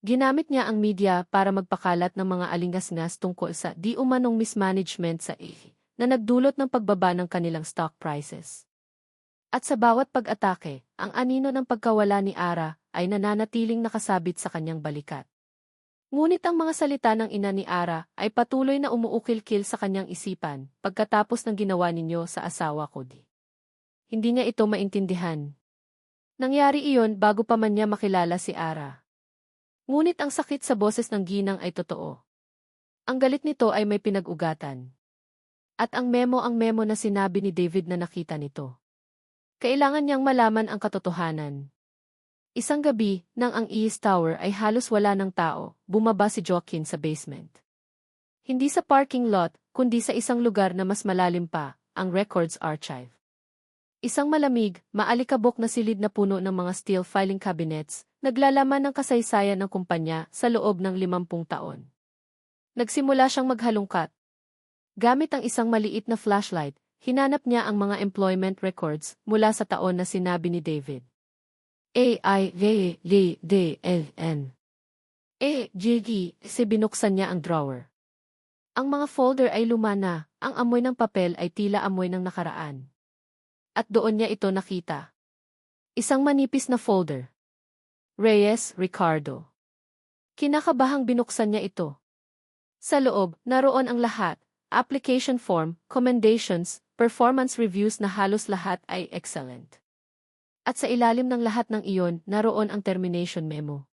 Ginamit niya ang media para magpakalat ng mga alingas-ngas tungkol sa di umanong mismanagement sa na nagdulot ng pagbaba ng kanilang stock prices. At sa bawat pag-atake, ang anino ng pagkawala ni Ara ay nananatiling nakasabit sa kanyang balikat. Ngunit ang mga salita ng ina ni Ara ay patuloy na umuukil-kil sa kanyang isipan pagkatapos ng ginawa ninyo sa asawa ko di. Hindi niya ito maintindihan. Nangyari iyon bago pa man niya makilala si Ara. Ngunit ang sakit sa boses ng ginang ay totoo. Ang galit nito ay may pinag-ugatan. At ang memo na sinabi ni David na nakita nito. Kailangan niyang malaman ang katotohanan. Isang gabi, nang ang East Tower ay halos wala ng tao, bumaba si Joaquin sa basement. Hindi sa parking lot, kundi sa isang lugar na mas malalim pa, ang records archive. Isang malamig, maalikabok na silid na puno ng mga steel filing cabinets, naglalaman ng kasaysayan ng kumpanya sa loob ng 50 taon. Nagsimula siyang maghalungkat. Gamit ang isang maliit na flashlight, hinanap niya ang mga employment records mula sa taon na sinabi ni David. AIVLDN. Binuksan niya ang drawer. Ang mga folder ay luma na, ang amoy ng papel ay tila amoy ng nakaraan. At doon niya ito nakita. Isang manipis na folder. Reyes, Ricardo. Kinakabahang binuksan niya ito. Sa loob, naroon ang lahat, application form, commendations, performance reviews na halos lahat ay excellent. At sa ilalim ng lahat ng iyon, naroon ang termination memo.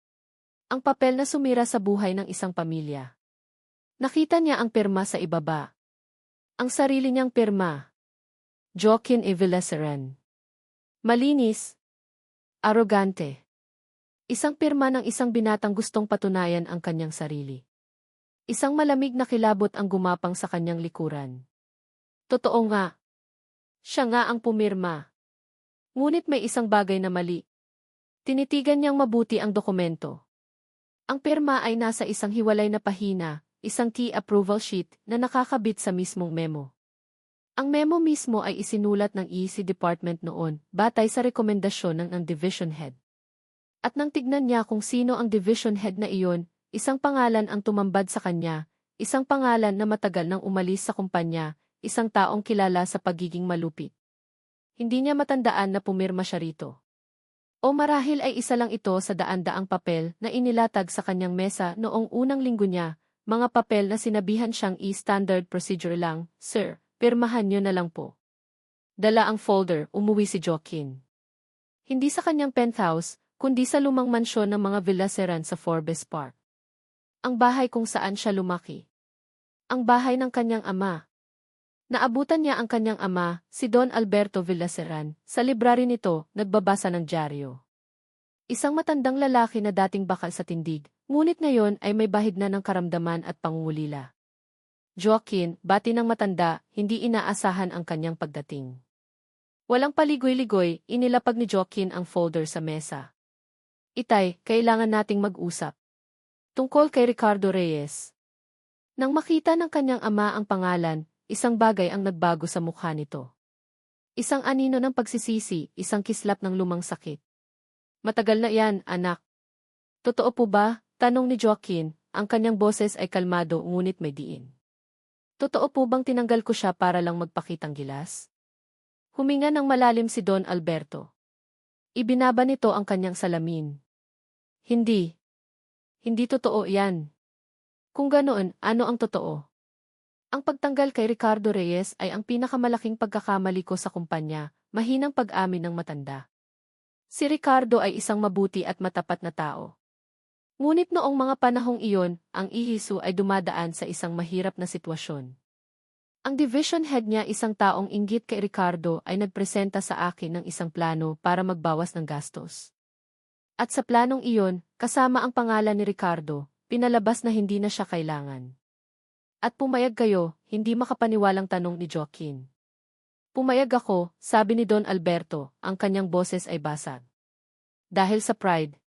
Ang papel na sumira sa buhay ng isang pamilya. Nakita niya ang pirma sa ibaba. Ang sarili niyang pirma. Joaquin Villeceran. Malinis. Arogante. Isang pirma ng isang binatang gustong patunayan ang kanyang sarili. Isang malamig na kilabot ang gumapang sa kanyang likuran. Totoo nga. Siya nga ang pumirma. Ngunit may isang bagay na mali. Tinitigan niyang mabuti ang dokumento. Ang pirma ay nasa isang hiwalay na pahina, isang key approval sheet na nakakabit sa mismong memo. Ang memo mismo ay isinulat ng EC Department noon, batay sa rekomendasyon ng division head. At nang tignan niya kung sino ang division head na iyon, isang pangalan ang tumambad sa kanya, isang pangalan na matagal nang umalis sa kumpanya, isang taong kilala sa pagiging malupit. Hindi niya matandaan na pumirma siya rito. O marahil ay isa lang ito sa daan-daang papel na inilatag sa kanyang mesa noong unang linggo niya, mga papel na sinabihan siyang standard procedure lang, "Sir, pirmahan niyo na lang po." Dala ang folder, umuwi si Joaquin. Hindi sa kanyang penthouse, kundi sa lumang mansyon ng mga Villeceran sa Forbes Park. Ang bahay kung saan siya lumaki. Ang bahay ng kanyang ama. Naabutan niya ang kanyang ama, si Don Alberto Villeceran, sa library nito, nagbabasa ng dyaryo. Isang matandang lalaki na dating bakal sa tindig, ngunit ngayon ay may bahid na ng karamdaman at pangungulila. Joaquin, bati ng matanda, hindi inaasahan ang kanyang pagdating. Walang paligoy-ligoy, inilapag ni Joaquin ang folder sa mesa. "Itay, kailangan nating mag-usap. Tungkol kay Ricardo Reyes." Nang makita ng kanyang ama ang pangalan, isang bagay ang nagbago sa mukha nito. Isang anino ng pagsisisi, isang kislap ng lumang sakit. "Matagal na yan, anak." "Totoo po ba?" tanong ni Joaquin, ang kanyang boses ay kalmado ngunit may diin. "Totoo po bang tinanggal ko siya para lang magpakitang gilas?" Huminga ng malalim si Don Alberto. Ibinaba nito ang kanyang salamin. "Hindi. Hindi totoo yan." "Kung ganoon, ano ang totoo?" "Ang pagtanggal kay Ricardo Reyes ay ang pinakamalaking pagkakamali ko sa kumpanya," mahinang pag-amin ng matanda. Si Ricardo ay isang mabuti at matapat na tao. Ngunit noong mga panahong iyon, ang ihisu ay dumadaan sa isang mahirap na sitwasyon. Ang division head niya, isang taong inggit kay Ricardo, ay nagpresenta sa akin ng isang plano para magbawas ng gastos. At sa planong iyon, kasama ang pangalan ni Ricardo, pinalabas na hindi na siya kailangan. "At pumayag kayo?" hindi makapaniwalang tanong ni Joaquin. "Pumayag ako," sabi ni Don Alberto, ang kanyang boses ay basag. "Dahil sa pride.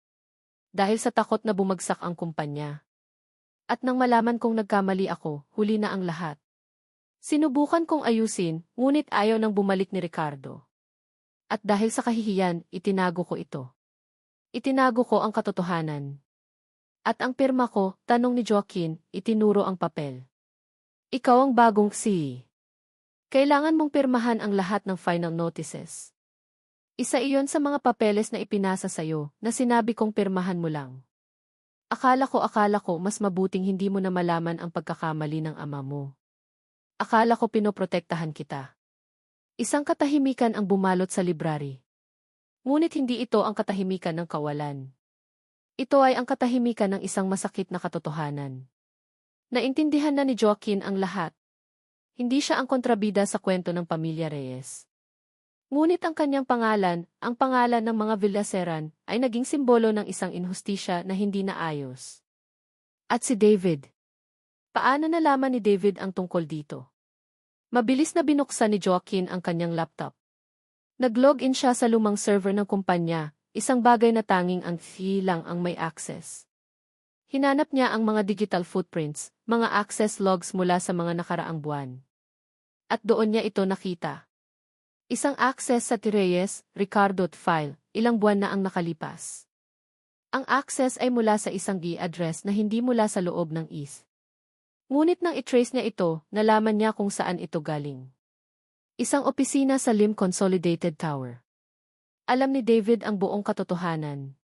Dahil sa takot na bumagsak ang kumpanya. At nang malaman kong nagkamali ako, huli na ang lahat. Sinubukan kong ayusin, ngunit ayaw nang bumalik ni Ricardo. At dahil sa kahihiyan, itinago ko ito. Itinago ko ang katotohanan. At ang pirma ko, tanong ni Joaquin, itinuro ang papel. Ikaw ang bagong CEO. Kailangan mong pirmahan ang lahat ng final notices. Isa iyon sa mga papeles na ipinasa sa'yo, na sinabi kong pirmahan mo lang. Akala ko mas mabuting hindi mo na malaman ang pagkakamali ng ama mo. Akala ko pinoprotektahan kita. Isang katahimikan ang bumalot sa library. Ngunit hindi ito ang katahimikan ng kawalan. Ito ay ang katahimikan ng isang masakit na katotohanan. Naintindihan na ni Joaquin ang lahat. Hindi siya ang kontrabida sa kwento ng pamilya Reyes. Ngunit ang kanyang pangalan, ang pangalan ng mga Villaseran, ay naging simbolo ng isang inhustisya na hindi naayos. At si David. Paano nalaman ni David ang tungkol dito? Mabilis na binuksan ni Joaquin ang kanyang laptop. Nag-login siya sa lumang server ng kumpanya, isang bagay na tanging ang FI lang ang may access. Hinanap niya ang mga digital footprints, mga access logs mula sa mga nakaraang buwan. At doon niya ito nakita. Isang access sa Reyes, Ricardo file, ilang buwan na ang nakalipas. Ang access ay mula sa isang address na hindi mula sa loob ng ETH. Ngunit nang i-trace niya ito, nalaman niya kung saan ito galing. Isang opisina sa Lim Consolidated Tower. Alam ni David ang buong katotohanan.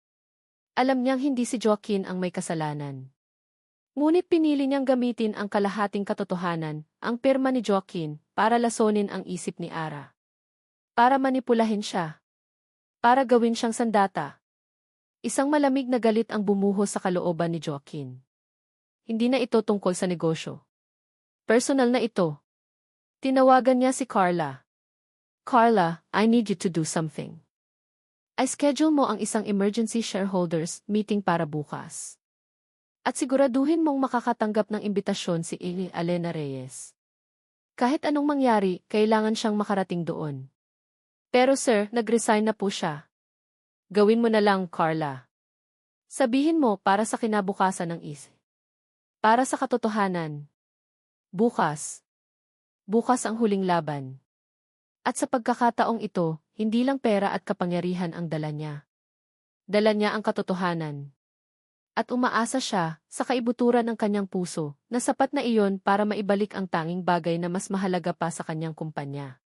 Alam niyang hindi si Joaquin ang may kasalanan. Ngunit pinili niyang gamitin ang kalahating katotohanan, ang pirma ni Joaquin, para lasonin ang isip ni Ara. Para manipulahin siya. Para gawin siyang sandata. Isang malamig na galit ang bumuhos sa kalooban ni Joaquin. Hindi na ito tungkol sa negosyo. Personal na ito. Tinawagan niya si Carla. Carla, I need you to do something. I schedule mo ang isang emergency shareholders meeting para bukas. At siguraduhin mong makakatanggap ng imbitasyon si Elena Reyes. Kahit anong mangyari, kailangan siyang makarating doon. Pero sir, nag-resign na po siya. Gawin mo na lang, Carla. Sabihin mo para sa kinabukasan ng ETH. Para sa katotohanan. Bukas. Bukas ang huling laban. At sa pagkakataong ito, hindi lang pera at kapangyarihan ang dala niya. Dala niya ang katotohanan. At umaasa siya sa kaibuturan ng kanyang puso na sapat na iyon para maibalik ang tanging bagay na mas mahalaga pa sa kanyang kumpanya.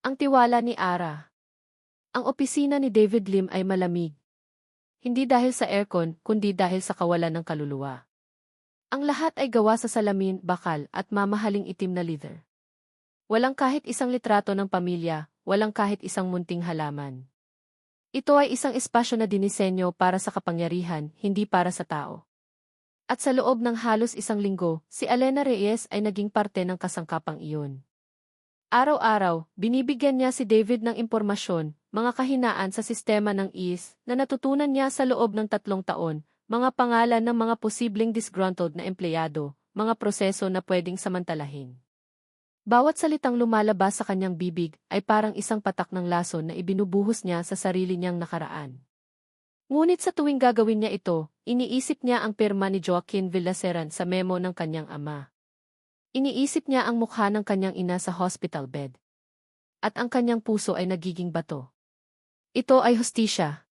Ang tiwala ni Ara. Ang opisina ni David Lim ay malamig. Hindi dahil sa aircon, kundi dahil sa kawalan ng kaluluwa. Ang lahat ay gawa sa salamin, bakal, at mamahaling itim na leather. Walang kahit isang litrato ng pamilya, walang kahit isang munting halaman. Ito ay isang espasyo na dinisenyo para sa kapangyarihan, hindi para sa tao. At sa loob ng halos isang linggo, si Elena Reyes ay naging parte ng kasangkapang iyon. Araw-araw, binibigyan niya si David ng impormasyon, mga kahinaan sa sistema ng ETH na natutunan niya sa loob ng 3 taon, mga pangalan ng mga posibleng disgruntled na empleyado, mga proseso na pwedeng samantalahin. Bawat salitang lumalabas sa kanyang bibig ay parang isang patak ng lason na ibinubuhos niya sa sarili niyang nakaraan. Ngunit sa tuwing gagawin niya ito, iniisip niya ang pirma ni Joaquin Villaseran sa memo ng kanyang ama. Iniisip niya ang mukha ng kanyang ina sa hospital bed. At ang kanyang puso ay nagiging bato. Ito ay hustisya.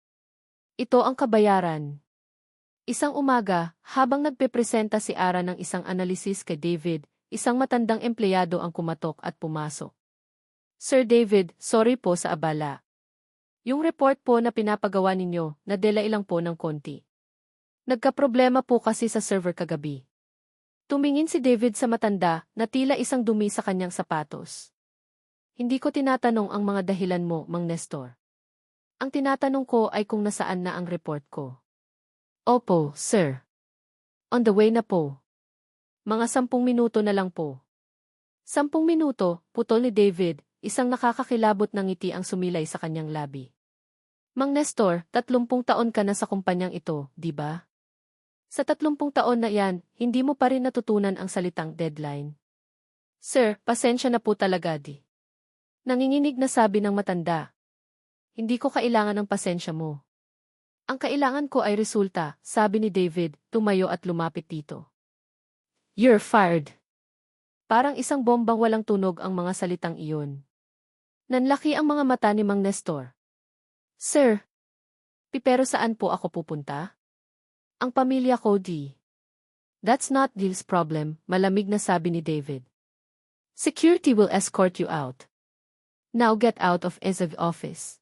Ito ang kabayaran. Isang umaga, habang nagpepresenta si Ara ng isang analisis kay David, isang matandang empleyado ang kumatok at pumasok. Sir David, sorry po sa abala. Yung report po na pinapagawa ninyo, na-delay lang po ng konti. Nagkaproblema po kasi sa server kagabi. Tumingin si David sa matanda na tila isang dumi sa kanyang sapatos. Hindi ko tinatanong ang mga dahilan mo, Mang Nestor. Ang tinatanong ko ay kung nasaan na ang report ko. Opo, sir. On the way na po. Mga 10 minuto na lang po. 10 minuto, putol ni David, isang nakakakilabot na ngiti ang sumilay sa kanyang labi. Mang Nestor, 30 taon ka na sa kumpanyang ito, di ba? Sa 30 taon na yan, hindi mo pa rin natutunan ang salitang deadline. Sir, pasensya na po talaga di. Nanginginig na sabi ng matanda. Hindi ko kailangan ng pasensya mo. Ang kailangan ko ay resulta, sabi ni David, tumayo at lumapit dito. You're fired. Parang isang bombang walang tunog ang mga salitang iyon. Nanlaki ang mga mata ni Mang Nestor. Sir, pero saan po ako pupunta? Ang pamilya ko di. That's not Dill's problem, malamig na sabi ni David. Security will escort you out. Now get out of his office.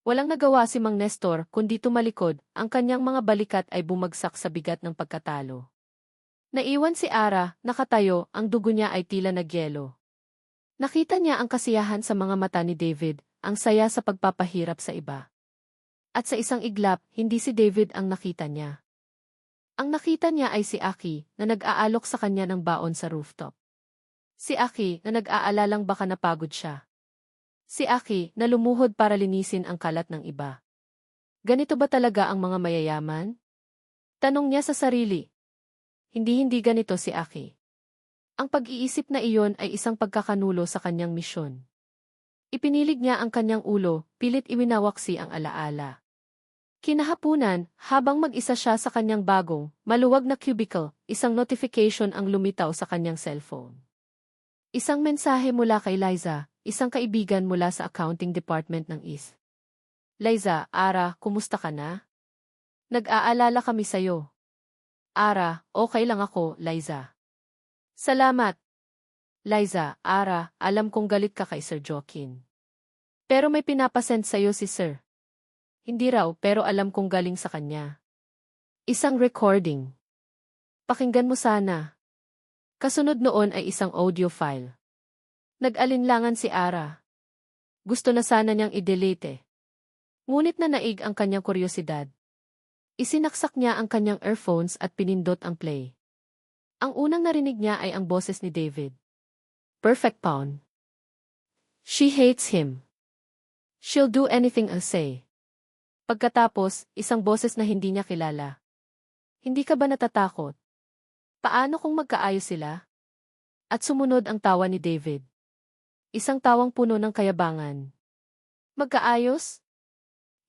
Walang nagawa si Mang Nestor kundi tumalikod, ang kanyang mga balikat ay bumagsak sa bigat ng pagkatalo. Naiwan si Ara, nakatayo, ang dugo niya ay tila nagyelo. Nakita niya ang kasiyahan sa mga mata ni David, ang saya sa pagpapahirap sa iba. At sa isang iglap, hindi si David ang nakita niya. Ang nakita niya ay si Aki, na nag-aalok sa kanya ng baon sa rooftop. Si Aki, na nag-aalalang baka napagod siya. Si Aki, na lumuhod para linisin ang kalat ng iba. Ganito ba talaga ang mga mayayaman? Tanong niya sa sarili. Hindi ganito si Aki. Ang pag-iisip na iyon ay isang pagkakanulo sa kanyang misyon. Ipinilig niya ang kanyang ulo, pilit iwinawaksi ang alaala. Kinahapunan, habang mag-isa siya sa kanyang bagong, maluwag na cubicle, isang notification ang lumitaw sa kanyang cellphone. Isang mensahe mula kay Liza, isang kaibigan mula sa accounting department ng IS. Liza, Ara, kumusta ka na? Nag-aalala kami sayo. Ara, okay lang ako, Liza. Salamat. Liza, Ara, alam kong galit ka kay Sir Joaquin. Pero may pinapasend sa'yo si Sir. Hindi raw, pero alam kong galing sa kanya. Isang recording. Pakinggan mo sana. Kasunod noon ay isang audio file. Nag-alinlangan si Ara. Gusto na sana niyang i-delete. Ngunit nanaig ang kanyang kuryosidad. Isinaksak niya ang kanyang earphones at pinindot ang play. Ang unang narinig niya ay ang boses ni David. Perfect pawn. She hates him. She'll do anything I say. Pagkatapos, isang boses na hindi niya kilala. Hindi ka ba natatakot? Paano kung magkaayos sila? At sumunod ang tawa ni David. Isang tawang puno ng kayabangan. Magkaayos?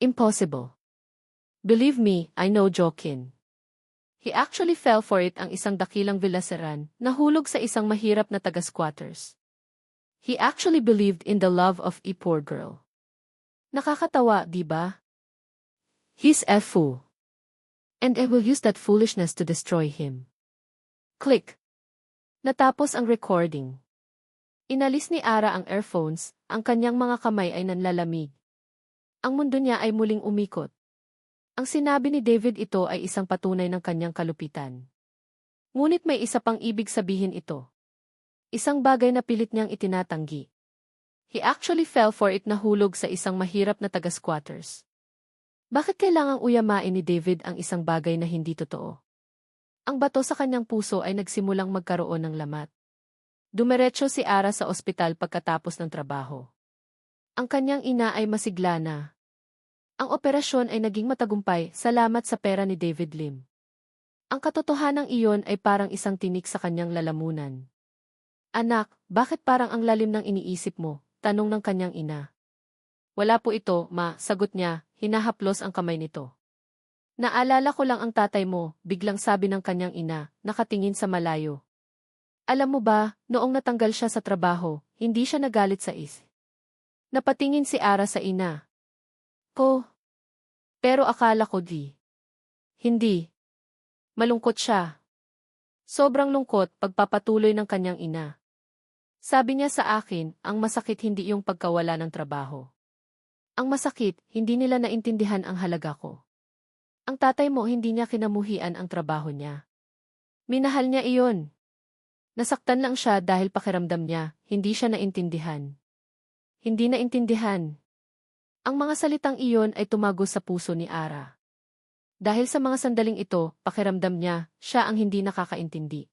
Impossible. Believe me, I know Joaquin. He actually fell for it ang isang dakilang villaseran, nahulog sa isang mahirap na taga-squatters. He actually believed in the love of a poor girl. Nakakatawa, di ba? He's a fool. And I will use that foolishness to destroy him. Click. Natapos ang recording. Inalis ni Ara ang earphones, ang kanyang mga kamay ay nanlalamig. Ang mundo niya ay muling umikot. Ang sinabi ni David ito ay isang patunay ng kanyang kalupitan. Ngunit may isa pang ibig sabihin ito. Isang bagay na pilit niyang itinatanggi. He actually fell for it na hulog sa isang mahirap na taga-squatters. Bakit kailangang uyamain ni David ang isang bagay na hindi totoo? Ang bato sa kanyang puso ay nagsimulang magkaroon ng lamat. Dumiretso si Ara sa ospital pagkatapos ng trabaho. Ang kanyang ina ay masigla na. Ang operasyon ay naging matagumpay salamat sa pera ni David Lim. Ang katotohanan iyon ay parang isang tinik sa kanyang lalamunan. Anak, bakit parang ang lalim ng iniisip mo? Tanong ng kanyang ina. Wala po ito, ma, sagot niya, hinahaplos ang kamay nito. Naalala ko lang ang tatay mo, biglang sabi ng kanyang ina, nakatingin sa malayo. Alam mo ba, noong natanggal siya sa trabaho, hindi siya nagalit sa is. Napatingin si Ara sa ina. Ko. Pero akala ko di. Hindi. Malungkot siya. Sobrang lungkot pagpapatuloy ng kanyang ina. Sabi niya sa akin, ang masakit hindi yung pagkawala ng trabaho. Ang masakit, hindi nila naintindihan ang halaga ko. Ang tatay mo hindi niya kinamuhian ang trabaho niya. Minahal niya iyon. Nasaktan lang siya dahil pakiramdam niya, hindi siya naintindihan. Hindi naintindihan. Ang mga salitang iyon ay tumago sa puso ni Ara. Dahil sa mga sandaling ito, pakiramdam niya, siya ang hindi nakakaintindi.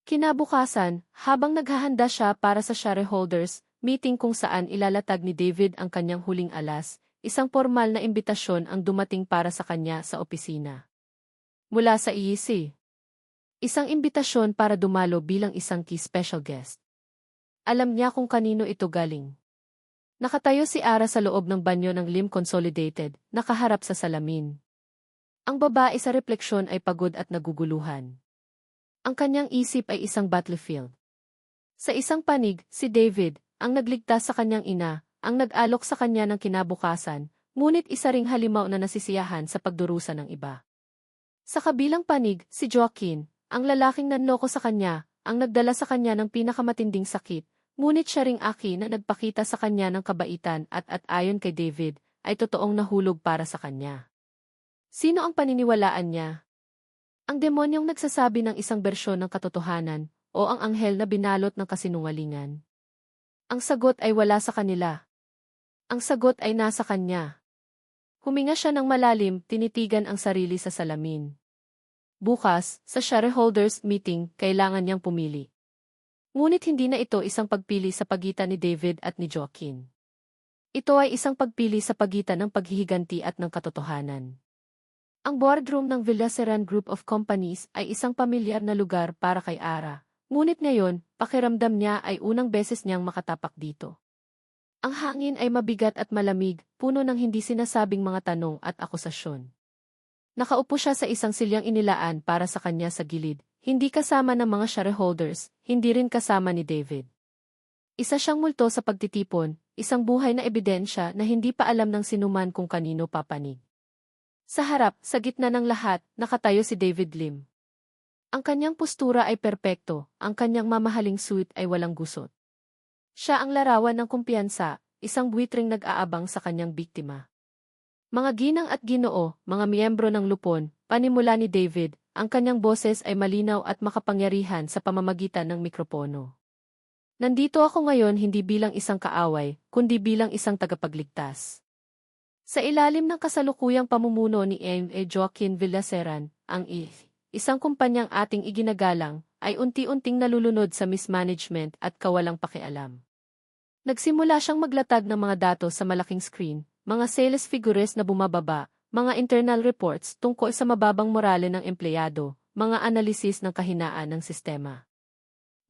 Kinabukasan, habang naghahanda siya para sa shareholders meeting kung saan ilalatag ni David ang kanyang huling alas, isang formal na imbitasyon ang dumating para sa kanya sa opisina. Mula sa EEC. Isang imbitasyon para dumalo bilang isang key special guest. Alam niya kung kanino ito galing. Nakatayo si Ara sa loob ng banyo ng Lim Consolidated, nakaharap sa salamin. Ang babae sa refleksyon ay pagod at naguguluhan. Ang kanyang isip ay isang battlefield. Sa isang panig, si David, ang nagligtas sa kanyang ina, ang nag-alok sa kanya ng kinabukasan, ngunit isa ring halimaw na nasisiyahan sa pagdurusa ng iba. Sa kabilang panig, si Joaquin, ang lalaking nanloko sa kanya, ang nagdala sa kanya ng pinakamatinding sakit, ngunit siya ring aki na nagpakita sa kanya ng kabaitan at ayon kay David, ay totoong nahulog para sa kanya. Sino ang paniniwalaan niya? Ang demonyong nagsasabi ng isang bersyon ng katotohanan, o ang anghel na binalot ng kasinungalingan? Ang sagot ay wala sa kanila. Ang sagot ay nasa kanya. Huminga siya ng malalim, tinitigan ang sarili sa salamin. Bukas, sa shareholders meeting, kailangan niyang pumili. Ngunit hindi na ito isang pagpili sa pagitan ni David at ni Joaquin. Ito ay isang pagpili sa pagitan ng paghihiganti at ng katotohanan. Ang boardroom ng Villaseran Group of Companies ay isang pamilyar na lugar para kay Ara. Ngunit ngayon, pakiramdam niya ay unang beses niyang makatapak dito. Ang hangin ay mabigat at malamig, puno ng hindi sinasabing mga tanong at akusasyon. Nakaupo siya sa isang silyang inilaan para sa kanya sa gilid, hindi kasama ng mga shareholders, hindi rin kasama ni David. Isa siyang multo sa pagtitipon, isang buhay na ebidensya na hindi pa alam ng sinuman kung kanino papanig. Sa harap, sa gitna ng lahat, nakatayo si David Lim. Ang kanyang postura ay perpekto, ang kanyang mamahaling suit ay walang gusot. Siya ang larawan ng kumpiyansa, isang buwitring nag-aabang sa kanyang biktima. Mga ginang at ginoo, mga miyembro ng lupon, panimula ni David, ang kanyang boses ay malinaw at makapangyarihan sa pamamagitan ng mikropono. Nandito ako ngayon hindi bilang isang kaaway, kundi bilang isang tagapagligtas. Sa ilalim ng kasalukuyang pamumuno ni Joaquin Villaseran, ang isang kumpanyang ating iginagalang, ay unti-unting nalulunod sa mismanagement at kawalang pakialam. Nagsimula siyang maglatag ng mga datos sa malaking screen, mga sales figures na bumababa, mga internal reports tungkol sa mababang morale ng empleyado, mga analisis ng kahinaan ng sistema.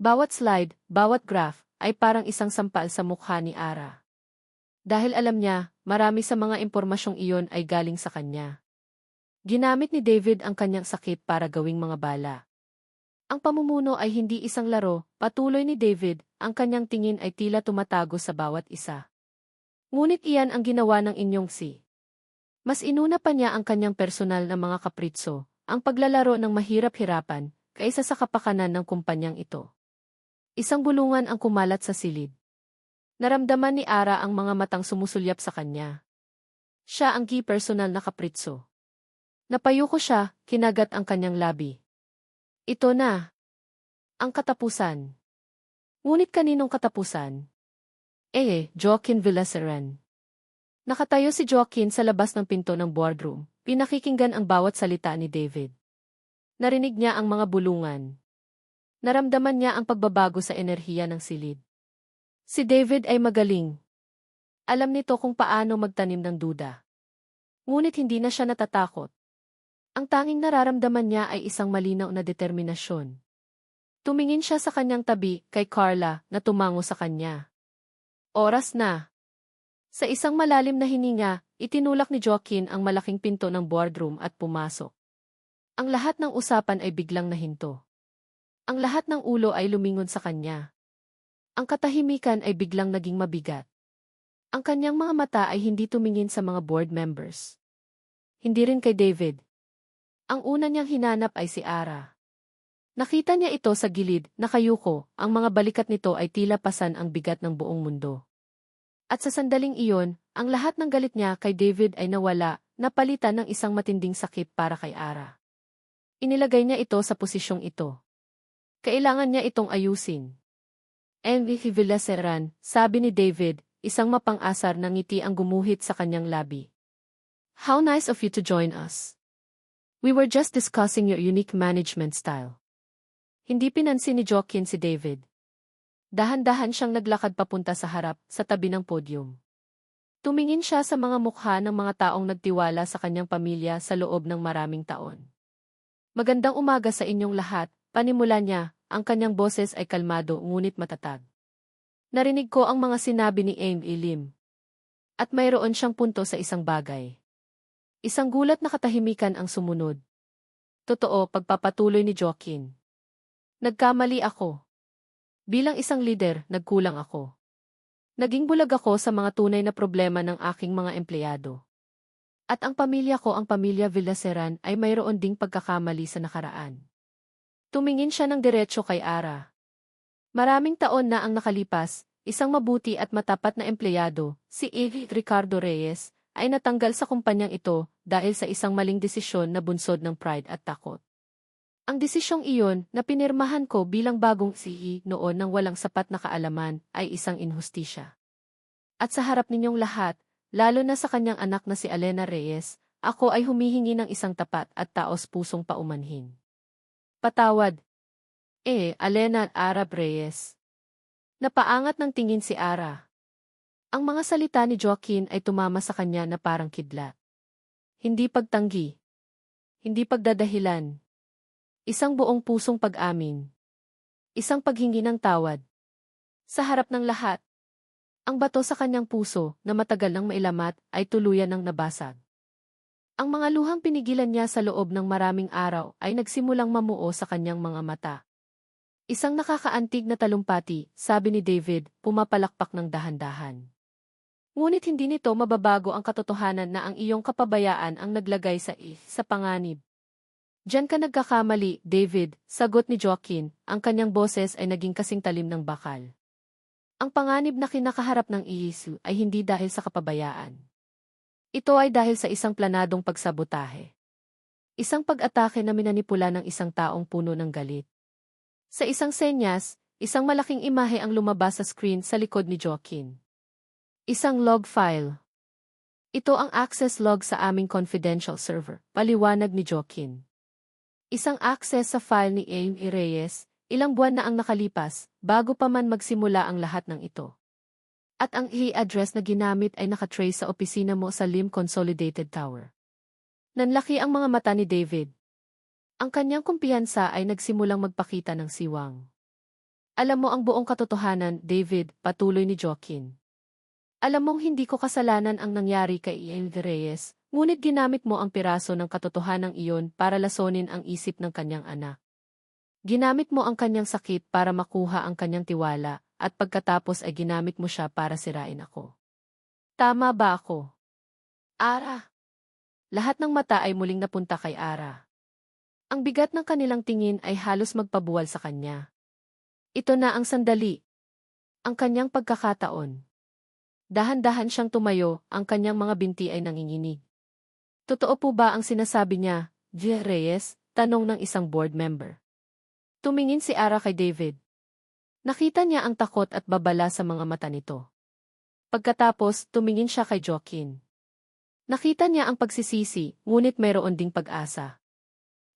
Bawat slide, bawat graph, ay parang isang sampal sa mukha ni Ara. Dahil alam niya, marami sa mga impormasyong iyon ay galing sa kanya. Ginamit ni David ang kanyang sakit para gawing mga bala. Ang pamumuno ay hindi isang laro, patuloy ni David, ang kanyang tingin ay tila tumatago sa bawat isa. Ngunit iyan ang ginawa ng inyong si. Mas inuna pa niya ang kanyang personal na mga kapritso, ang paglalaro ng mahirap-hirapan, kaysa sa kapakanan ng kumpanyang ito. Isang bulungan ang kumalat sa silid. Naramdaman ni Ara ang mga matang sumusulyap sa kanya. Siya ang key personal na kapritso. Napayuko siya, kinagat ang kanyang labi. Ito na. Ang katapusan. Ngunit kaninong katapusan? Joaquin Villaseran. Nakatayo si Joaquin sa labas ng pinto ng boardroom, pinakikinggan ang bawat salita ni David. Narinig niya ang mga bulungan. Naramdaman niya ang pagbabago sa enerhiya ng silid. Si David ay magaling. Alam nito kung paano magtanim ng duda. Ngunit hindi na siya natatakot. Ang tanging nararamdaman niya ay isang malinaw na determinasyon. Tumingin siya sa kanyang tabi, kay Carla, na tumango sa kanya. Oras na. Sa isang malalim na hininga, itinulak ni Joaquin ang malaking pinto ng boardroom at pumasok. Ang lahat ng usapan ay biglang nahinto. Ang lahat ng ulo ay lumingon sa kanya. Ang katahimikan ay biglang naging mabigat. Ang kanyang mga mata ay hindi tumingin sa mga board members. Hindi rin kay David. Ang una niyang hinanap ay si Ara. Nakita niya ito sa gilid, nakayuko, ang mga balikat nito ay tila pasan ang bigat ng buong mundo. At sa sandaling iyon, ang lahat ng galit niya kay David ay nawala, napalitan ng isang matinding sakit para kay Ara. Inilagay niya ito sa posisyong ito. Kailangan niya itong ayusin. Enrique Villaseran, sabi ni David, isang mapang-asar na ngiti ang gumuhit sa kanyang labi. How nice of you to join us. We were just discussing your unique management style. Hindi pinansin ni Joaquin si David. Dahan-dahan siyang naglakad papunta sa harap, sa tabi ng podium. Tumingin siya sa mga mukha ng mga taong nagtiwala sa kanyang pamilya sa loob ng maraming taon. Magandang umaga sa inyong lahat, panimula niya, ang kanyang boses ay kalmado ngunit matatag. Narinig ko ang mga sinabi ni Lim. At mayroon siyang punto sa isang bagay. Isang gulat na katahimikan ang sumunod. Totoo, pagpapatuloy ni Joaquin. Nagkamali ako. Bilang isang lider, nagkulang ako. Naging bulag ako sa mga tunay na problema ng aking mga empleyado. At ang pamilya ko, ang pamilya Villaseran, ay mayroon ding pagkakamali sa nakaraan. Tumingin siya ng diretso kay Ara. Maraming taon na ang nakalipas, isang mabuti at matapat na empleyado, si Ricardo Reyes, ay natanggal sa kumpanyang ito dahil sa isang maling desisyon na bunsod ng pride at takot. Ang desisyong iyon na pinirmahan ko bilang bagong CEO noon ng walang sapat na kaalaman ay isang inhustisya. At sa harap ninyong lahat, lalo na sa kanyang anak na si Alena Reyes, ako ay humihingi ng isang tapat at taos-pusong paumanhin. Patawad. Alena at Ara Reyes. Napaangat ng tingin si Ara. Ang mga salita ni Joaquin ay tumama sa kanya na parang kidlat. Hindi pagtanggi. Hindi pagdadahilan. Isang buong pusong pag-amin. Isang paghingi ng tawad. Sa harap ng lahat, ang bato sa kanyang puso na matagal nang mailamat ay tuluyan ng nabasag. Ang mga luhang pinigilan niya sa loob ng maraming araw ay nagsimulang mamuo sa kanyang mga mata. Isang nakakaantig na talumpati, sabi ni David, pumapalakpak ng dahan-dahan. Ngunit hindi nito mababago ang katotohanan na ang iyong kapabayaan ang naglagay sa panganib. Diyan ka nagkakamali, David, sagot ni Joaquin, ang kanyang boses ay naging kasing talim ng bakal. Ang panganib na kinakaharap ng Iisu ay hindi dahil sa kapabayaan. Ito ay dahil sa isang planadong pagsabotahe. Isang pag-atake na minanipula ng isang taong puno ng galit. Sa isang senyas, isang malaking imahe ang lumabas sa screen sa likod ni Joaquin. Isang log file. Ito ang access log sa aming confidential server, paliwanag ni Joaquin. Isang access sa file ni Amy Reyes. Ilang buwan na ang nakalipas, bago pa man magsimula ang lahat ng ito. At ang e-address na ginamit ay nakatrace sa opisina mo sa Lim Consolidated Tower. Nanlaki ang mga mata ni David. Ang kanyang kumpiyansa ay nagsimulang magpakita ng siwang. Alam mo ang buong katotohanan, David, patuloy ni Joaquin. Alam mong hindi ko kasalanan ang nangyari kay Ian Reyes, ngunit ginamit mo ang piraso ng katotohanan iyon para lasonin ang isip ng kanyang anak. Ginamit mo ang kanyang sakit para makuha ang kanyang tiwala, at pagkatapos ay ginamit mo siya para sirain ako. Tama ba ako? Ara. Lahat ng mata ay muling napunta kay Ara. Ang bigat ng kanilang tingin ay halos magpabuwal sa kanya. Ito na ang sandali. Ang kanyang pagkakataon. Dahan-dahan siyang tumayo, ang kanyang mga binti ay nanginginig. Totoo po ba ang sinasabi niya, J. Reyes? Tanong ng isang board member. Tumingin si Ara kay David. Nakita niya ang takot at babala sa mga mata nito. Pagkatapos, tumingin siya kay Joaquin. Nakita niya ang pagsisisi, ngunit mayroon ding pag-asa.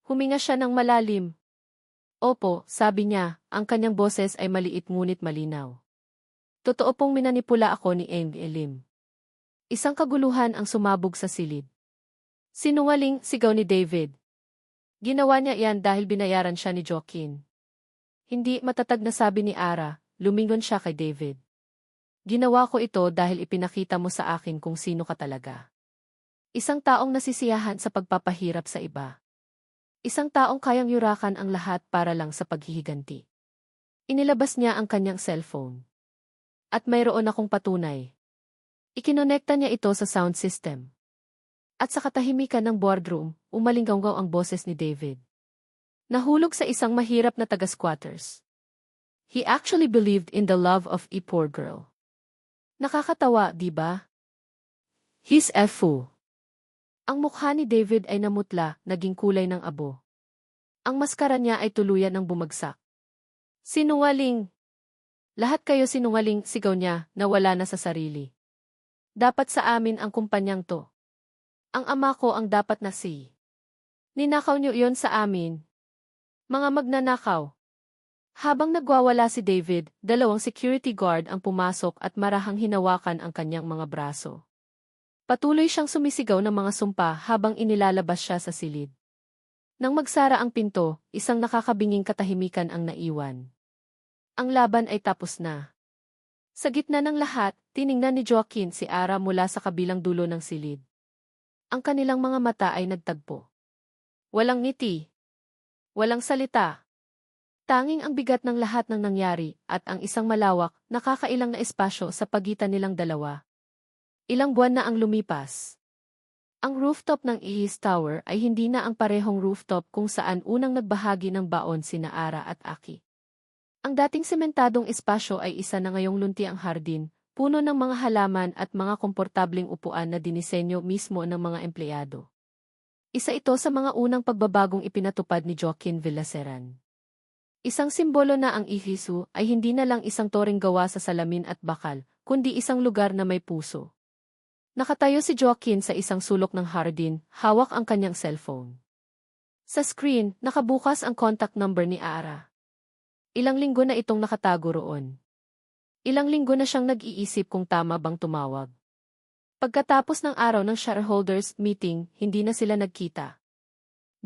Huminga siya ng malalim. Opo, sabi niya, ang kanyang boses ay maliit ngunit malinaw. Totoo pong minanipula ako ni Amy Lim. Isang kaguluhan ang sumabog sa silid. Sinungaling, sigaw ni David. Ginawa niya iyan dahil binayaran siya ni Joaquin. Hindi matatag na sabi ni Ara, lumingon siya kay David. Ginawa ko ito dahil ipinakita mo sa akin kung sino ka talaga. Isang taong nasisiyahan sa pagpapahirap sa iba. Isang taong kayang yurakan ang lahat para lang sa paghihiganti. Inilabas niya ang kanyang cellphone. At mayroon akong patunay. Ikinonekta niya ito sa sound system. At sa katahimikan ng boardroom, umalinggaw ang boses ni David. Nahulog sa isang mahirap na taga-squatters. He actually believed in the love of a poor girl. Nakakatawa, di ba? He's a fool. Ang mukha ni David ay namutla, naging kulay ng abo. Ang maskara niya ay tuluyan ng bumagsak. Sinungaling! Lahat kayo sinungaling, sigaw niya, na wala na sa sarili. Dapat sa amin ang kumpanyang to. Ang ama ko ang dapat na si. Ninakaw niyo iyon sa amin. Mga magnanakaw. Habang nagwawala si David, dalawang security guard ang pumasok at marahang hinawakan ang kanyang mga braso. Patuloy siyang sumisigaw ng mga sumpa habang inilalabas siya sa silid. Nang magsara ang pinto, isang nakakabinging katahimikan ang naiwan. Ang laban ay tapos na. Sa gitna ng lahat, tiningnan ni Joaquin si Ara mula sa kabilang dulo ng silid. Ang kanilang mga mata ay nagtagpo. Walang ngiti. Walang salita. Tanging ang bigat ng lahat ng nangyari at ang isang malawak, nakakailang na espasyo sa pagitan nilang dalawa. Ilang buwan na ang lumipas. Ang rooftop ng Ihis Tower ay hindi na ang parehong rooftop kung saan unang nagbahagi ng baon sina Ara at Aki. Ang dating sementadong espasyo ay isa na ngayong luntiang hardin, puno ng mga halaman at mga komportabling upuan na dinisenyo mismo ng mga empleyado. Isa ito sa mga unang pagbabagong ipinatupad ni Joaquin Villaseran. Isang simbolo na ang Ihisu ay hindi na lang isang toreng gawa sa salamin at bakal, kundi isang lugar na may puso. Nakatayo si Joaquin sa isang sulok ng hardin, hawak ang kanyang cellphone. Sa screen, nakabukas ang contact number ni Ara. Ilang linggo na itong nakatago roon. Ilang linggo na siyang nag-iisip kung tama bang tumawag. Pagkatapos ng araw ng shareholders meeting, hindi na sila nagkita.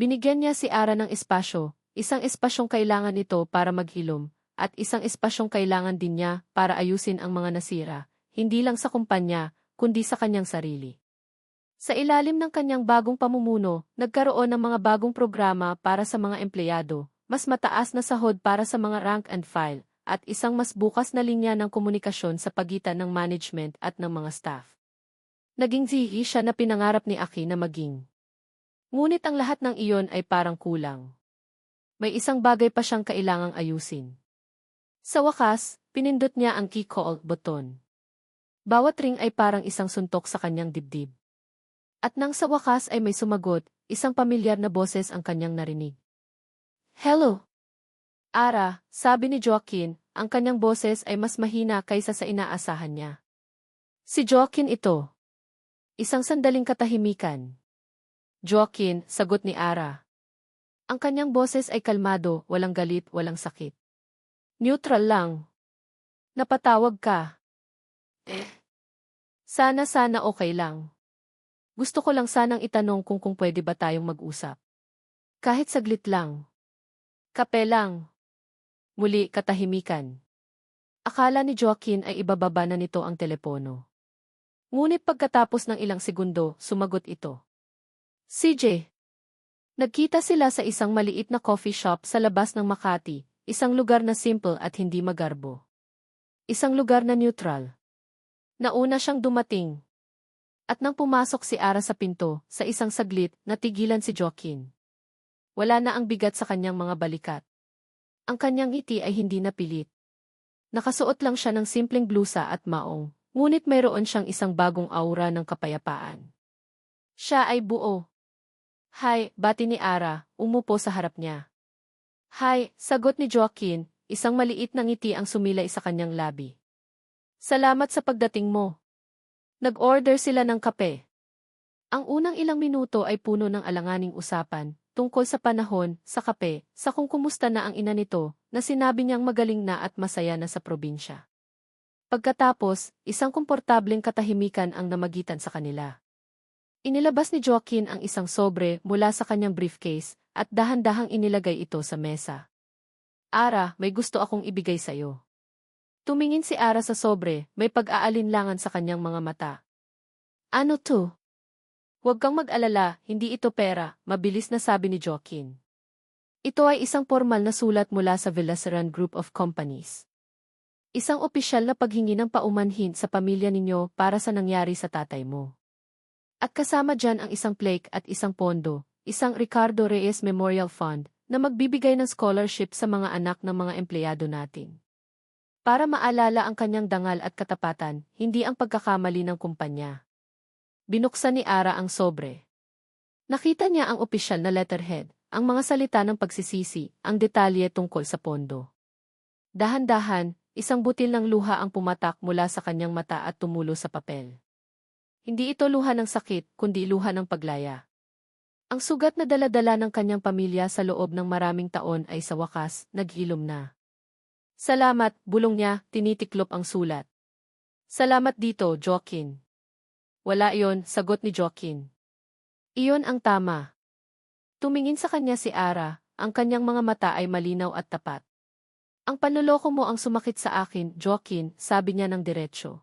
Binigyan niya si Ara ng espasyo, isang espasyong kailangan nito para maghilom, at isang espasyong kailangan din niya para ayusin ang mga nasira, hindi lang sa kumpanya, kundi sa kanyang sarili. Sa ilalim ng kanyang bagong pamumuno, nagkaroon ng mga bagong programa para sa mga empleyado, mas mataas na sahod para sa mga rank and file, at isang mas bukas na linya ng komunikasyon sa pagitan ng management at ng mga staff. Naging zihi siya na pinangarap ni Aki na maging. Ngunit ang lahat ng iyon ay parang kulang. May isang bagay pa siyang kailangang ayusin. Sa wakas, pinindot niya ang key call button. Bawat ring ay parang isang suntok sa kanyang dibdib. At nang sa wakas ay may sumagot, isang pamilyar na boses ang kanyang narinig. Hello! Ara, sabi ni Joaquin, ang kanyang boses ay mas mahina kaysa sa inaasahan niya. Si Joaquin ito. Isang sandaling katahimikan. Joaquin, sagot ni Ara. Ang kanyang boses ay kalmado, walang galit, walang sakit. Neutral lang. Napatawag ka. Sana okay lang. Gusto ko lang sanang itanong kung pwede ba tayong mag-usap. Kahit saglit lang. Kape lang. Muli katahimikan. Akala ni Joaquin ay ibababa na nito ang telepono. Ngunit pagkatapos ng ilang segundo, sumagot ito. CJ. Nagkita sila sa isang maliit na coffee shop sa labas ng Makati, isang lugar na simple at hindi magarbo. Isang lugar na neutral. Nauna siyang dumating. At nang pumasok si Ara sa pinto, sa isang saglit, natigilan si Joaquin. Wala na ang bigat sa kanyang mga balikat. Ang kanyang ngiti ay hindi napilit. Nakasuot lang siya ng simpleng blusa at maong, ngunit mayroon siyang isang bagong aura ng kapayapaan. Siya ay buo. Hi, bati ni Ara, umupo sa harap niya. Hi, sagot ni Joaquin, isang maliit na ngiti ang sumilay sa kanyang labi. Salamat sa pagdating mo. Nag-order sila ng kape. Ang unang ilang minuto ay puno ng alanganing usapan, tungkol sa panahon, sa kape, sa kung kumusta na ang ina nito, na sinabi niyang magaling na at masaya na sa probinsya. Pagkatapos, isang komportableng katahimikan ang namagitan sa kanila. Inilabas ni Joaquin ang isang sobre mula sa kanyang briefcase at dahan-dahang inilagay ito sa mesa. Ara, may gusto akong ibigay sa'yo. Tumingin si Ara sa sobre, may pag-aalinlangan sa kanyang mga mata. Ano to? Huwag kang mag-alala, hindi ito pera, mabilis na sabi ni Joaquin. Ito ay isang formal na sulat mula sa Villaseran Group of Companies. Isang opisyal na paghingi ng paumanhin sa pamilya ninyo para sa nangyari sa tatay mo. At kasama dyan ang isang plaque at isang pondo, isang Ricardo Reyes Memorial Fund, na magbibigay ng scholarship sa mga anak ng mga empleyado natin. Para maalala ang kanyang dangal at katapatan, hindi ang pagkakamali ng kumpanya. Binuksan ni Ara ang sobre. Nakita niya ang opisyal na letterhead, ang mga salita ng pagsisisi, ang detalye tungkol sa pondo. Dahan-dahan, isang butil ng luha ang pumatak mula sa kanyang mata at tumulo sa papel. Hindi ito luha ng sakit, kundi luha ng paglaya. Ang sugat na dala-dala ng kanyang pamilya sa loob ng maraming taon ay sa wakas, naghilom na. Salamat, bulong niya, tinitiklop ang sulat. Salamat dito, Joaquin. Wala iyon, sagot ni Joaquin. Iyon ang tama. Tumingin sa kanya si Ara, ang kanyang mga mata ay malinaw at tapat. Ang panloloko mo ang sumakit sa akin, Joaquin, sabi niya ng diretsyo.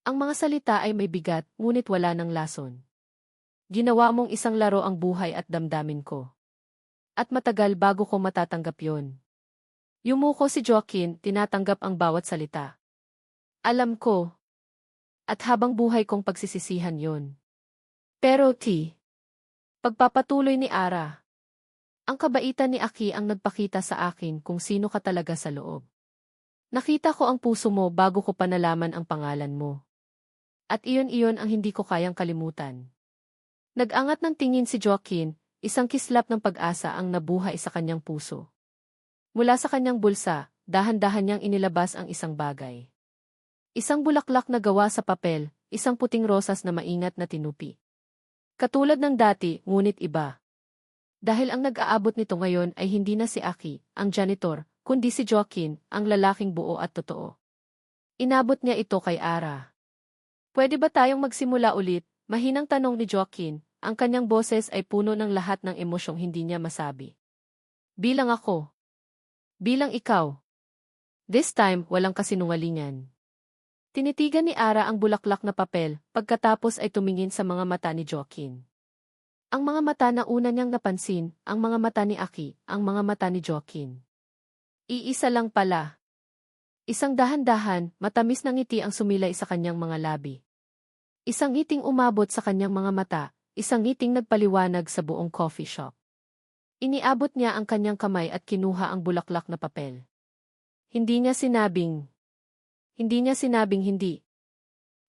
Ang mga salita ay may bigat, ngunit wala ng lason. Ginawa mong isang laro ang buhay at damdamin ko. At matagal bago ko matatanggap yon. Yumuko si Joaquin, tinatanggap ang bawat salita. Alam ko. At habang buhay kong pagsisisihan yon. Pero pagpapatuloy ni Ara. Ang kabaitan ni Aki ang nagpakita sa akin kung sino ka talaga sa loob. Nakita ko ang puso mo bago ko pa nalaman ang pangalan mo. At iyon ang hindi ko kayang kalimutan. Nag-angat ng tingin si Joaquin, isang kislap ng pag-asa ang nabuhay sa kanyang puso. Mula sa kanyang bulsa, dahan-dahan niyang inilabas ang isang bagay. Isang bulaklak na gawa sa papel, isang puting rosas na maingat na tinupi. Katulad ng dati, ngunit iba. Dahil ang nag-aabot nito ngayon ay hindi na si Aki, ang janitor, kundi si Joaquin, ang lalaking buo at totoo. Inabot niya ito kay Ara. Pwede ba tayong magsimula ulit? Mahinang tanong ni Joaquin, ang kanyang boses ay puno ng lahat ng emosyong hindi niya masabi. Bilang ako. Bilang ikaw. This time, walang kasinungalingan. Tinitigan ni Ara ang bulaklak na papel, pagkatapos ay tumingin sa mga mata ni Joaquin. Ang mga mata na una niyang napansin, ang mga mata ni Aki, ang mga mata ni Joaquin. Iisa lang pala. Isang dahan-dahan, matamis na ngiti ang sumilay sa kanyang mga labi. Isang ngiting umabot sa kanyang mga mata, isang ngiting nagpaliwanag sa buong coffee shop. Iniabot niya ang kanyang kamay at kinuha ang bulaklak na papel. Hindi niya sinabing hindi.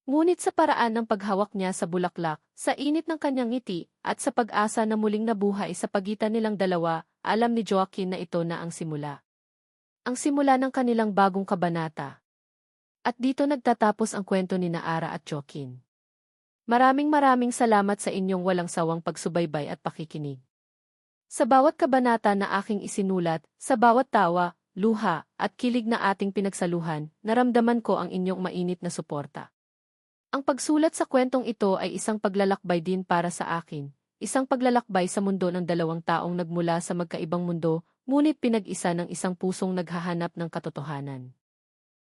Ngunit sa paraan ng paghawak niya sa bulaklak, sa init ng kanyang ngiti, at sa pag-asa na muling nabuhay sa pagitan nilang dalawa, alam ni Joaquin na ito na ang simula. Ang simula ng kanilang bagong kabanata. At dito nagtatapos ang kwento ni Ara at Joaquin. Maraming salamat sa inyong walang sawang pagsubaybay at pakikinig. Sa bawat kabanata na aking isinulat, sa bawat tawa, luha, at kilig na ating pinagsaluhan, naramdaman ko ang inyong mainit na suporta. Ang pagsulat sa kwentong ito ay isang paglalakbay din para sa akin, isang paglalakbay sa mundo ng dalawang taong nagmula sa magkaibang mundo, ngunit pinag-isa ng isang pusong naghahanap ng katotohanan.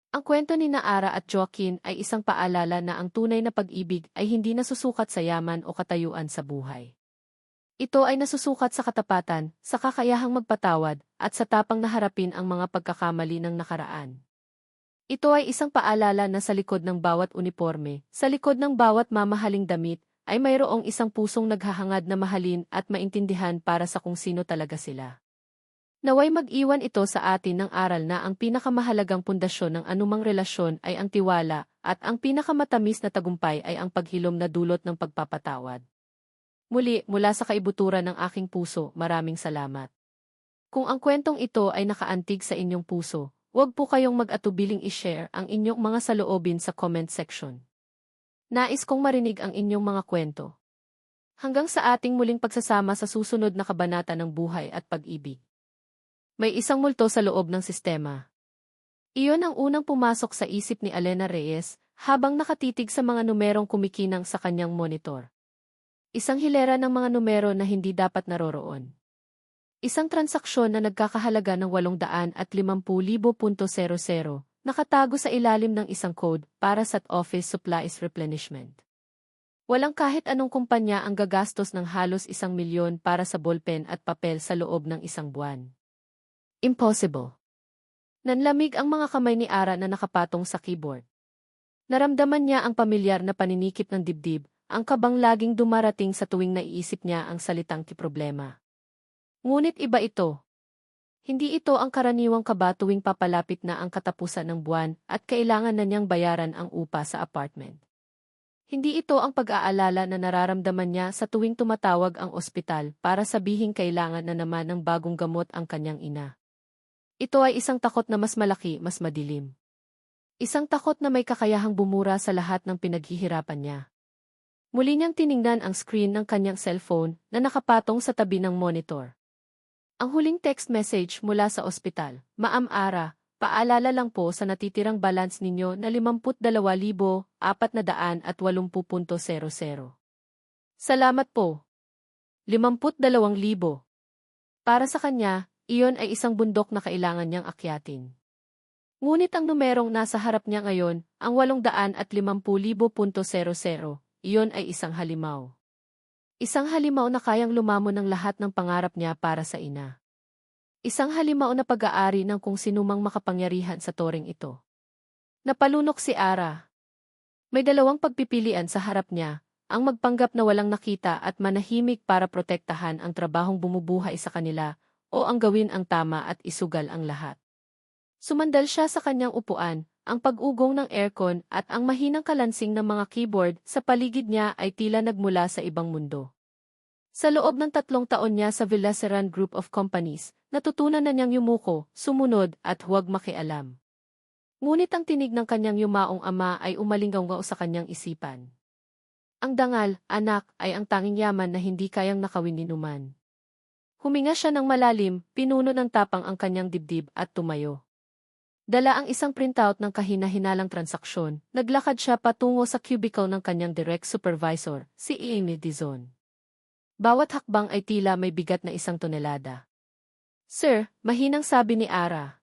Ang kwento ni Ara at Joaquin ay isang paalala na ang tunay na pag-ibig ay hindi nasusukat sa yaman o katayuan sa buhay. Ito ay nasusukat sa katapatan, sa kakayahang magpatawad, at sa tapang na harapin ang mga pagkakamali ng nakaraan. Ito ay isang paalala na sa likod ng bawat uniforme, sa likod ng bawat mamahaling damit, ay mayroong isang pusong naghahangad na mahalin at maintindihan para sa kung sino talaga sila. Naway mag-iwan ito sa atin ng aral na ang pinakamahalagang pundasyon ng anumang relasyon ay ang tiwala, at ang pinakamatamis na tagumpay ay ang paghilom na dulot ng pagpapatawad. Muli, mula sa kaibuturan ng aking puso, maraming salamat. Kung ang kwentong ito ay nakaantig sa inyong puso, huwag po kayong mag-atubiling i-share ang inyong mga saloobin sa comment section. Nais kong marinig ang inyong mga kwento. Hanggang sa ating muling pagsasama sa susunod na kabanata ng buhay at pag-ibig. May isang multo sa loob ng sistema. Iyon ang unang pumasok sa isip ni Elena Reyes habang nakatitig sa mga numerong kumikinang sa kanyang monitor. Isang hilera ng mga numero na hindi dapat naroroon. Isang transaksyon na nagkakahalaga ng 850,000.00, nakatago sa ilalim ng isang code para sa office supplies replenishment. Walang kahit anong kumpanya ang gagastos ng halos 1,000,000 para sa ballpen at papel sa loob ng isang buwan. Impossible. Nanlamig ang mga kamay ni Ara na nakapatong sa keyboard. Naramdaman niya ang pamilyar na paninikip ng dibdib, ang kabang laging dumarating sa tuwing naiisip niya ang salitang kiproblema. Ngunit iba ito. Hindi ito ang karaniwang kaba tuwing papalapit na ang katapusan ng buwan at kailangan na niyang bayaran ang upa sa apartment. Hindi ito ang pag-aalala na nararamdaman niya sa tuwing tumatawag ang ospital para sabihing kailangan na naman ng bagong gamot ang kanyang ina. Ito ay isang takot na mas malaki, mas madilim. Isang takot na may kakayahang bumura sa lahat ng pinaghihirapan niya. Muli niyang tiningnan ang screen ng kanyang cellphone na nakapatong sa tabi ng monitor. Ang huling text message mula sa ospital, Ma'am Ara, paalala lang po sa natitirang balance ninyo na 52,480.00. Salamat po. 52,000. Para sa kanya, iyon ay isang bundok na kailangan niyang akyatin. Ngunit ang numerong nasa harap niya ngayon, ang 850,000.00, iyon ay isang halimaw. Isang halimaw na kayang lumamon ng lahat ng pangarap niya para sa ina. Isang halimaw na pag-aari ng kung sinumang makapangyarihan sa toring ito. Napalunok si Ara. May dalawang pagpipilian sa harap niya, ang magpanggap na walang nakita at manahimik para protektahan ang trabahong bumubuhay sa kanila, o ang gawin ang tama at isugal ang lahat. Sumandal siya sa kanyang upuan, ang pag-ugong ng aircon at ang mahinang kalansing ng mga keyboard sa paligid niya ay tila nagmula sa ibang mundo. Sa loob ng 3 taon niya sa Villaseran Group of Companies, natutunan na niyang yumuko, sumunod at huwag makialam. Ngunit ang tinig ng kanyang yumaong ama ay umalinggaw sa kanyang isipan. Ang dangal, anak, ay ang tanging yaman na hindi kayang nakawin ni numan. Huminga siya ng malalim, pinuno ng tapang ang kanyang dibdib at tumayo. Dala ang isang printout ng kahina-hinalang transaksyon, naglakad siya patungo sa cubicle ng kanyang direct supervisor, si Amy Dizon. Bawat hakbang ay tila may bigat na 1 tonelada. Sir, mahinang sabi ni Ara.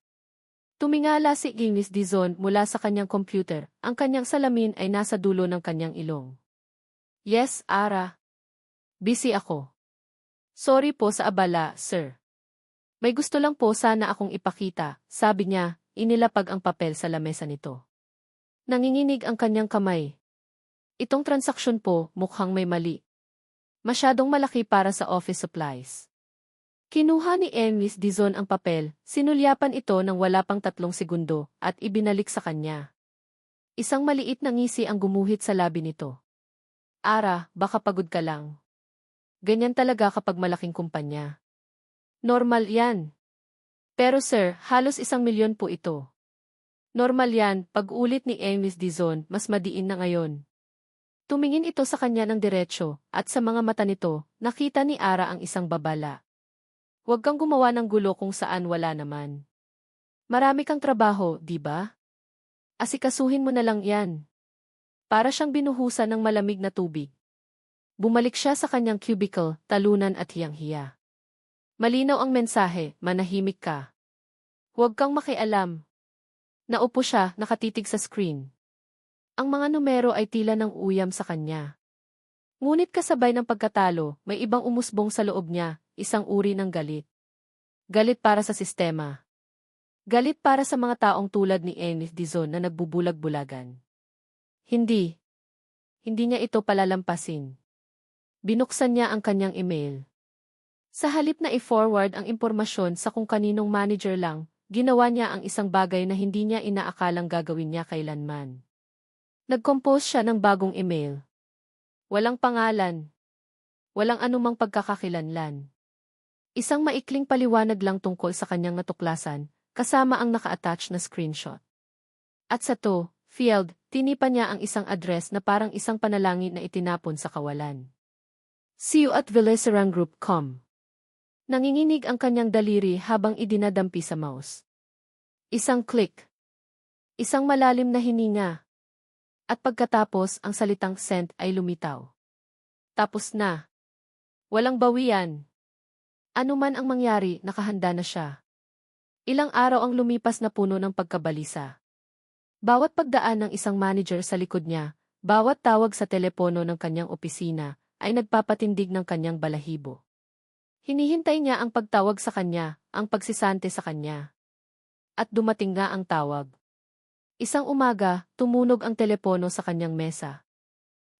Tumingala si Amy Dizon mula sa kanyang computer, ang kanyang salamin ay nasa dulo ng kanyang ilong. Yes, Ara. Busy ako. Sorry po sa abala, sir. May gusto lang po sana akong ipakita, sabi niya, inilapag ang papel sa lamesa nito. Nanginginig ang kanyang kamay. Itong transaksyon po, mukhang may mali. Masyadong malaki para sa office supplies. Kinuha ni Ernest Dizon ang papel, sinulyapan ito ng wala pang 3 segundo, at ibinalik sa kanya. Isang maliit na ngisi ang gumuhit sa labi nito. Ara, baka pagod ka lang. Ganyan talaga kapag malaking kumpanya. Normal yan. Pero sir, halos 1 milyon po ito. Normal yan, pag-ulit ni Ernest Dizon, mas madiin na ngayon. Tumingin ito sa kanya ng diretsyo, at sa mga mata nito, nakita ni Ara ang isang babala. Huwag kang gumawa ng gulo kung saan wala naman. Marami kang trabaho, di ba? Asikasuhin mo na lang yan. Para siyang binuhusan ng malamig na tubig. Bumalik siya sa kanyang cubicle, talunan at hiyang-hiya. Malinaw ang mensahe, manahimik ka. Huwag kang makialam. Naupo siya, nakatitig sa screen. Ang mga numero ay tila ng uyam sa kanya. Ngunit kasabay ng pagkatalo, may ibang umusbong sa loob niya, isang uri ng galit. Galit para sa sistema. Galit para sa mga taong tulad ni Ernest Dizon na nagbubulag-bulagan. Hindi. Hindi niya ito palalampasin. Binuksan niya ang kanyang email. Sa halip na i-forward ang impormasyon sa kung kaninong manager lang, ginawa niya ang isang bagay na hindi niya inaakalang gagawin niya kailanman. Nag-compose siya ng bagong email. Walang pangalan. Walang anumang pagkakakilanlan. Isang maikling paliwanag lang tungkol sa kanyang natuklasan, kasama ang naka-attach na screenshot. At sa to, field, tinipa niya ang isang address na parang isang panalangin na itinapon sa kawalan. See you at villaserangroup.com. Nanginginig ang kanyang daliri habang idinadampi sa mouse. Isang click. Isang malalim na hininga. At pagkatapos ang salitang sent ay lumitaw. Tapos na. Walang bawian. Ano man ang mangyari, nakahanda na siya. Ilang araw ang lumipas na puno ng pagkabalisa. Bawat pagdaan ng isang manager sa likod niya, bawat tawag sa telepono ng kanyang opisina, ay nagpapatindig ng kanyang balahibo. Hinihintay niya ang pagtawag sa kanya, ang pagsisante sa kanya. At dumating nga ang tawag. Isang umaga, tumunog ang telepono sa kanyang mesa.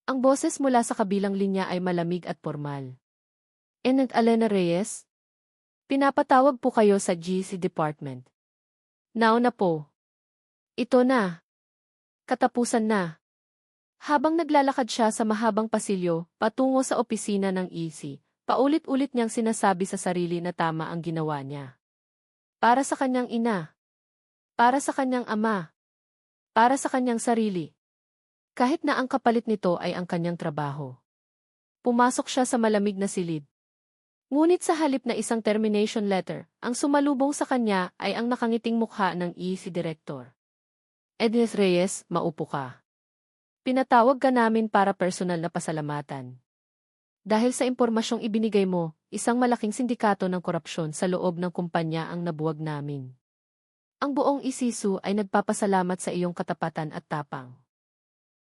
Ang boses mula sa kabilang linya ay malamig at formal. Ened Alena Reyes? Pinapatawag po kayo sa GC Department. Now na po. Ito na. Katapusan na. Habang naglalakad siya sa mahabang pasilyo, patungo sa opisina ng EC, paulit-ulit niyang sinasabi sa sarili na tama ang ginawa niya. Para sa kanyang ina. Para sa kanyang ama. Para sa kanyang sarili. Kahit na ang kapalit nito ay ang kanyang trabaho. Pumasok siya sa malamig na silid. Ngunit sa halip na isang termination letter, ang sumalubong sa kanya ay ang nakangiting mukha ng EC Director. Ednes Reyes, maupo ka. Pinatawag ka namin para personal na pasalamatan. Dahil sa impormasyong ibinigay mo, isang malaking sindikato ng korupsyon sa loob ng kumpanya ang nabuwag namin. Ang buong ISISU ay nagpapasalamat sa iyong katapatan at tapang.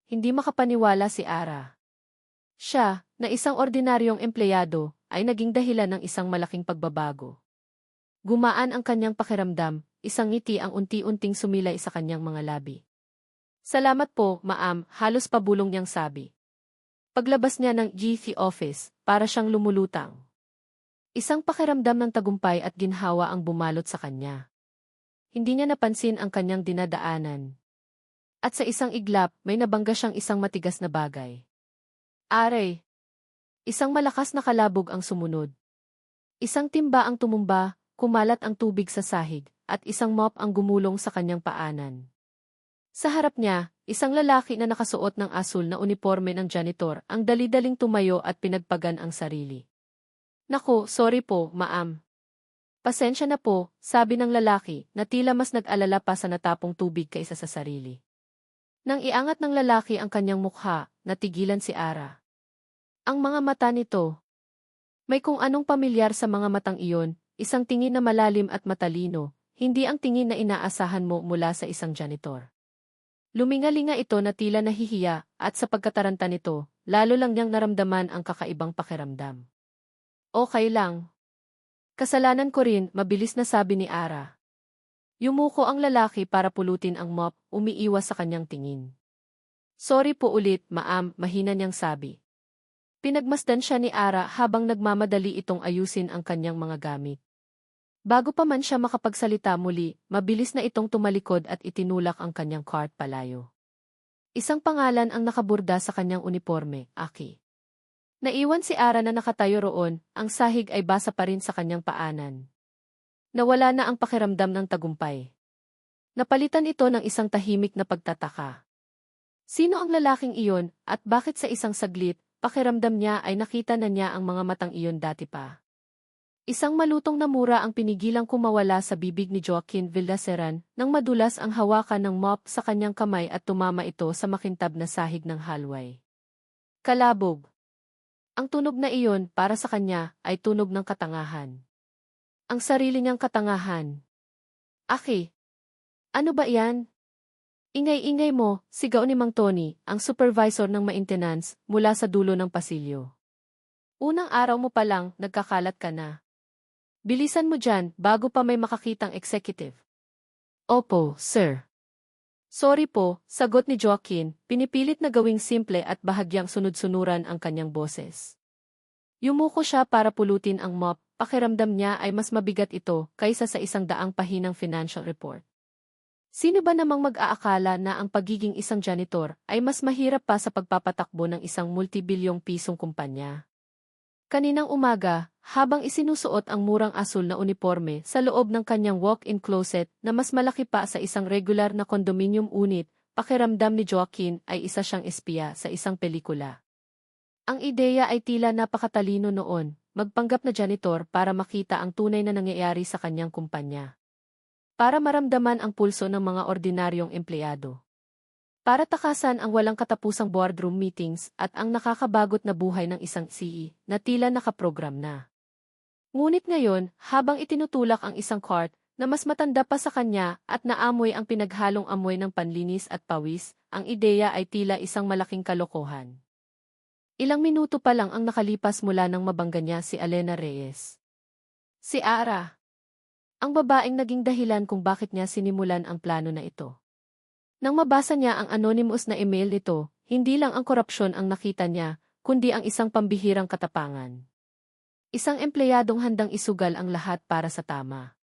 Hindi makapaniwala si Ara. Siya, na isang ordinaryong empleyado, ay naging dahilan ng isang malaking pagbabago. Gumaan ang kanyang pakiramdam, isang ngiti ang unti-unting sumilay sa kanyang mga labi. Salamat po, ma'am, halos pabulong niyang sabi. Paglabas niya ng GC office, para siyang lumulutang. Isang pakiramdam ng tagumpay at ginhawa ang bumalot sa kanya. Hindi niya napansin ang kanyang dinadaanan. At sa isang iglap, may nabangga siyang isang matigas na bagay. Aray! Isang malakas na kalabog ang sumunod. Isang timba ang tumumba, kumalat ang tubig sa sahig, at isang mop ang gumulong sa kanyang paanan. Sa harap niya, isang lalaki na nakasuot ng asul na uniforme ng janitor ang dali-daling tumayo at pinagpagan ang sarili. Naku, sorry po, ma'am. Pasensya na po, sabi ng lalaki na tila mas nag-alala pa sa natapong tubig kaysa sa sarili. Nang iangat ng lalaki ang kanyang mukha, natigilan si Ara. Ang mga mata nito. May kung anong pamilyar sa mga matang iyon, isang tingin na malalim at matalino, hindi ang tingin na inaasahan mo mula sa isang janitor. Lumingalinga ito na tila nahihiya, at sa pagkataranta nito, lalo lang niyang naramdaman ang kakaibang pakiramdam. Okay lang. Kasalanan ko rin, mabilis na sabi ni Ara. Yumuko ang lalaki para pulutin ang mop, umiiwas sa kanyang tingin. Sorry po ulit, ma'am, mahina niyang sabi. Pinagmasdan siya ni Ara habang nagmamadali itong ayusin ang kanyang mga gamit. Bago pa man siya makapagsalita muli, mabilis na itong tumalikod at itinulak ang kanyang cart palayo. Isang pangalan ang nakaburda sa kanyang uniforme, Aki. Naiwan si Ara na nakatayo roon, ang sahig ay basa pa rin sa kanyang paanan. Nawala na ang pakiramdam ng tagumpay. Napalitan ito ng isang tahimik na pagtataka. Sino ang lalaking iyon, at bakit sa isang saglit, pakiramdam niya ay nakita na niya ang mga matang iyon dati pa? Isang malutong na mura ang pinigilang kumawala sa bibig ni Joaquin Villaseran nang madulas ang hawakan ng mop sa kanyang kamay at tumama ito sa makintab na sahig ng hallway. Kalabog. Ang tunog na iyon, para sa kanya, ay tunog ng katangahan. Ang sarili niyang katangahan. Aki, ano ba yan? Ingay-ingay mo, sigaw ni Mang Tony, ang supervisor ng maintenance, mula sa dulo ng pasilyo. Unang araw mo pa lang, nagkakalat ka na. Bilisan mo dyan, bago pa may makakitang executive. Opo, sir. Sorry po, sagot ni Joaquin, pinipilit na gawing simple at bahagyang sunod-sunuran ang kanyang boses. Yumuko siya para pulutin ang mop, pakiramdam niya ay mas mabigat ito kaysa sa 100 pahinang financial report. Sino ba namang mag-aakala na ang pagiging isang janitor ay mas mahirap pa sa pagpapatakbo ng isang multibilyong pisong kumpanya? Kaninang umaga, habang isinusuot ang murang asul na uniforme sa loob ng kanyang walk-in closet na mas malaki pa sa isang regular na condominium unit, pakiramdam ni Joaquin ay isa siyang espiya sa isang pelikula. Ang ideya ay tila napakatalino noon, magpanggap na janitor para makita ang tunay na nangyayari sa kanyang kumpanya. Para maramdaman ang pulso ng mga ordinaryong empleyado. Para takasan ang walang katapusang boardroom meetings at ang nakakabagot na buhay ng isang CEO na tila nakaprogram na. Ngunit ngayon, habang itinutulak ang isang cart na mas matanda pa sa kanya at naamoy ang pinaghalong amoy ng panlinis at pawis, ang ideya ay tila isang malaking kalokohan. Ilang minuto pa lang ang nakalipas mula nang mabangga niya si Elena Reyes. Si Ara. Ang babaeng naging dahilan kung bakit niya sinimulan ang plano na ito. Nang mabasa niya ang anonymous na email nito, hindi lang ang korupsyon ang nakita niya, kundi ang isang pambihirang katapangan. Isang empleyadong handang isugal ang lahat para sa tama.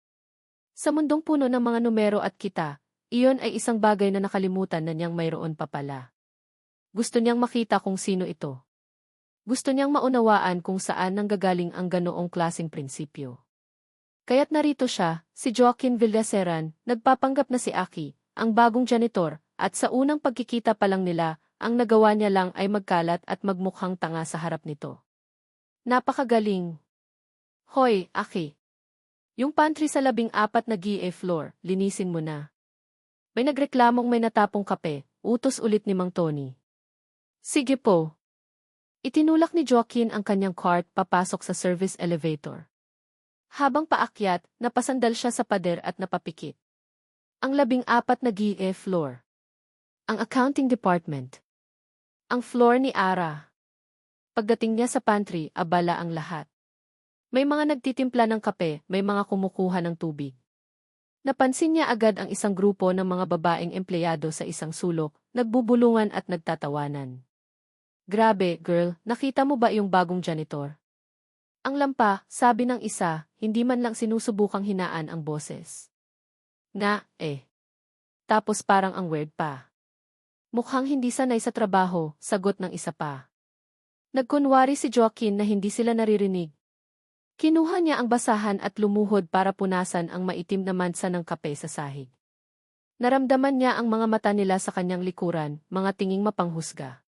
Sa mundong puno ng mga numero at kita, iyon ay isang bagay na nakalimutan na niyang mayroon pa pala. Gusto niyang makita kung sino ito. Gusto niyang maunawaan kung saan nanggagaling ang ganoong klaseng prinsipyo. Kaya't narito siya, si Joaquin Villaseran, nagpapanggap na si Aki, ang bagong janitor, at sa unang pagkikita pa lang nila, ang nagawa niya lang ay magkalat at magmukhang tanga sa harap nito. Napakagaling. Hoy, Aki. Yung pantry sa 14 na GA floor, linisin mo na. May nagreklamong may natapong kape, utos ulit ni Mang Tony. Sige po. Itinulak ni Joaquin ang kanyang cart papasok sa service elevator. Habang paakyat, napasandal siya sa pader at napapikit. Ang 14 na GA floor. Ang accounting department. Ang floor ni Ara. Pagdating niya sa pantry, abala ang lahat. May mga nagtitimpla ng kape, may mga kumukuha ng tubig. Napansin niya agad ang isang grupo ng mga babaeng empleyado sa isang sulok, nagbubulungan at nagtatawanan. Grabe, girl, nakita mo ba yung bagong janitor? Ang lampa, sabi ng isa, hindi man lang sinusubukang hinaan ang boses. Nga, eh. Tapos parang ang weird pa. Mukhang hindi sanay sa trabaho, sagot ng isa pa. Nagkunwari si Joaquin na hindi sila naririnig. Kinuha niya ang basahan at lumuhod para punasan ang maitim na mansa ng kape sa sahig. Naramdaman niya ang mga mata nila sa kanyang likuran, mga tinging mapanghusga.